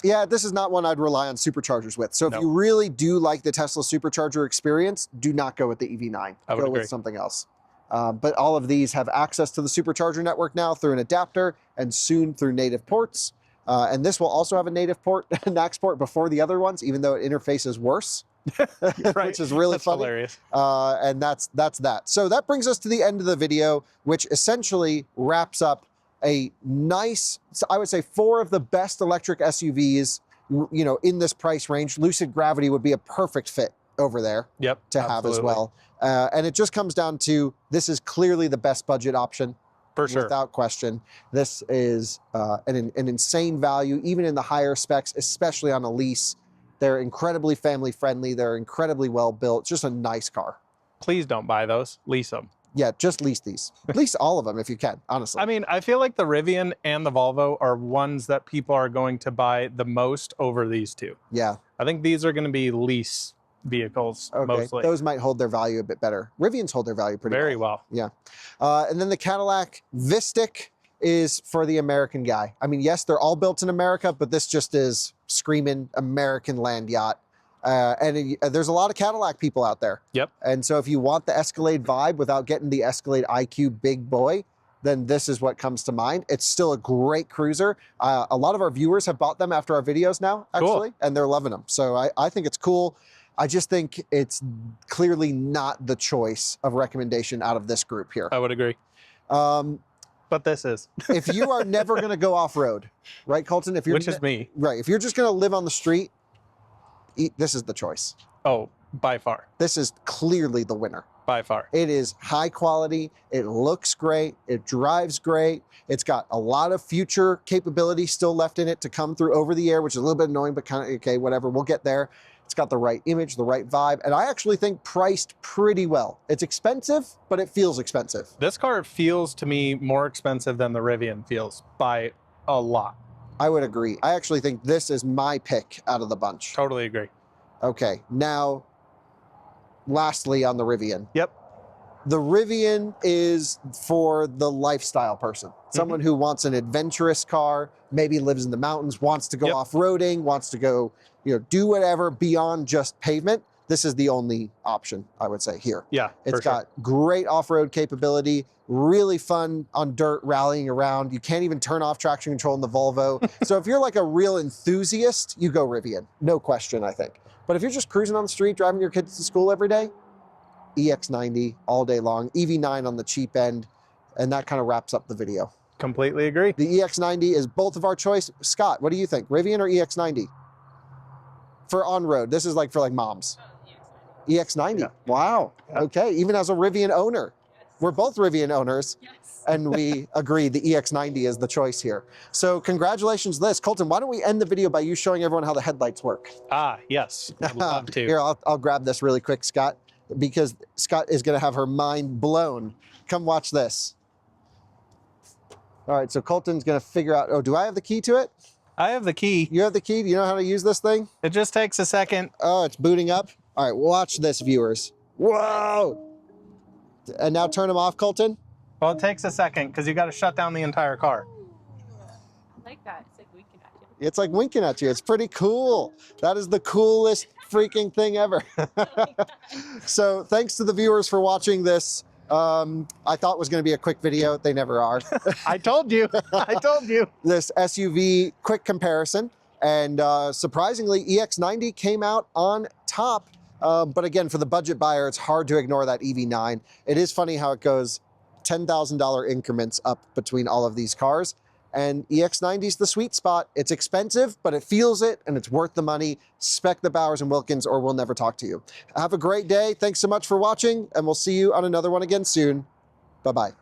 yeah, this is not one I'd rely on superchargers with. So if you really do like the Tesla supercharger experience, do not go with the EV9. I would go agree. with something else. But all of these have access to the supercharger network now through an adapter and soon through native ports. And this will also have a native port, NACS port before the other ones, even though it interfaces worse, Right. which is really That's funny. hilarious. And that's that. So that brings us to the end of the video, which essentially wraps up a nice, I would say 4 of the best electric SUVs, you know, in this price range. Lucid Gravity would be a perfect fit over there to have as well. And it just comes down to, this is clearly the best budget option. For sure. Without question. This is an insane value, even in the higher specs, especially on a lease. They're incredibly family friendly. They're incredibly well built. It's just a nice car. Please don't buy those. Lease them. Yeah, just lease these. Lease all of them if you can, honestly. I mean, I feel like the Rivian and the Volvo are ones that people are going to buy the most over these two. Yeah. I think these are going to be lease vehicles mostly. Those might hold their value a bit better. Rivians hold their value pretty Very well. well. Yeah. And then the Cadillac Vistiq is for the American guy. I mean, yes, they're all built in America, but this just is screaming American land yacht. There's a lot of Cadillac people out there. Yep. And so if you want the Escalade vibe without getting the Escalade IQ big boy, then this is what comes to mind. It's still a great cruiser. A lot of our viewers have bought them after our videos now, actually, and they're loving them. So I think it's cool. I just think it's clearly not the choice of recommendation out of this group here. I would agree. But this is. If you are never going to go off-road, right, Coleton? If you're Which is me. Right. If you're just going to live on the street, this is the choice. Oh, by far. This is clearly the winner. By far. It is high quality. It looks great. It drives great. It's got a lot of future capability still left in it to come through over the air, which is a little bit annoying, but kind of, okay, whatever. We'll get there. It's got the right image, the right vibe, and I actually think priced pretty well. It's expensive, but it feels expensive. This car feels to me more expensive than the Rivian feels by a lot. I would agree. I actually think this is my pick out of the bunch. Totally agree. Okay, now, lastly on the Rivian. Yep. The Rivian is for the lifestyle person. Someone who wants an adventurous car, maybe lives in the mountains, wants to go off-roading, wants to go, do whatever beyond just pavement. This is the only option, I would say, here. Yeah, It's got great off-road capability, really fun on dirt rallying around. You can't even turn off traction control in the Volvo. So if you're like a real enthusiast, you go Rivian. No question, I think. But if you're just cruising on the street, driving your kids to school every day, EX90 all day long, EV9 on the cheap end, and that kind of wraps up the video. Completely agree. The EX90 is both of our choice. Scott, what do you think? Rivian or EX90? For on-road. This is like for like moms. EX90. Yeah. Wow. Yeah. Okay. Even as a Rivian owner. Yes. We're both Rivian owners. Yes. And we agree the EX90 is the choice here. So congratulations, Liz. Colton, why don't we end the video by you showing everyone how the headlights work? Ah, yes. I'd love to. Here, I'll grab this really quick, Scott, because Scott is going to have her mind blown. Come watch this. All right, so Colton's going to figure out, oh, do I have the key to it? I have the key. You have the key? Do you know how to use this thing? It just takes a second. Oh, it's booting up. All right, watch this, viewers. Whoa! And now turn them off, Colton. Well, it takes a second because you got to shut down the entire car. I like that. It's like we can act It's like winking at you. It's pretty cool. That is the coolest freaking thing ever. So thanks to the viewers for watching this. I thought it was going to be a quick video. They never are. I told you. I told you. This SUV quick comparison. And surprisingly, EX90 came out on top. But again, for the budget buyer, it's hard to ignore that EV9. It is funny how it goes $10,000 increments up between all of these cars. And EX90 is the sweet spot. It's expensive, but it feels it, and it's worth the money. Spec the Bowers and Wilkins, or we'll never talk to you. Have a great day. Thanks so much for watching, and we'll see you on another one again soon. Bye-bye.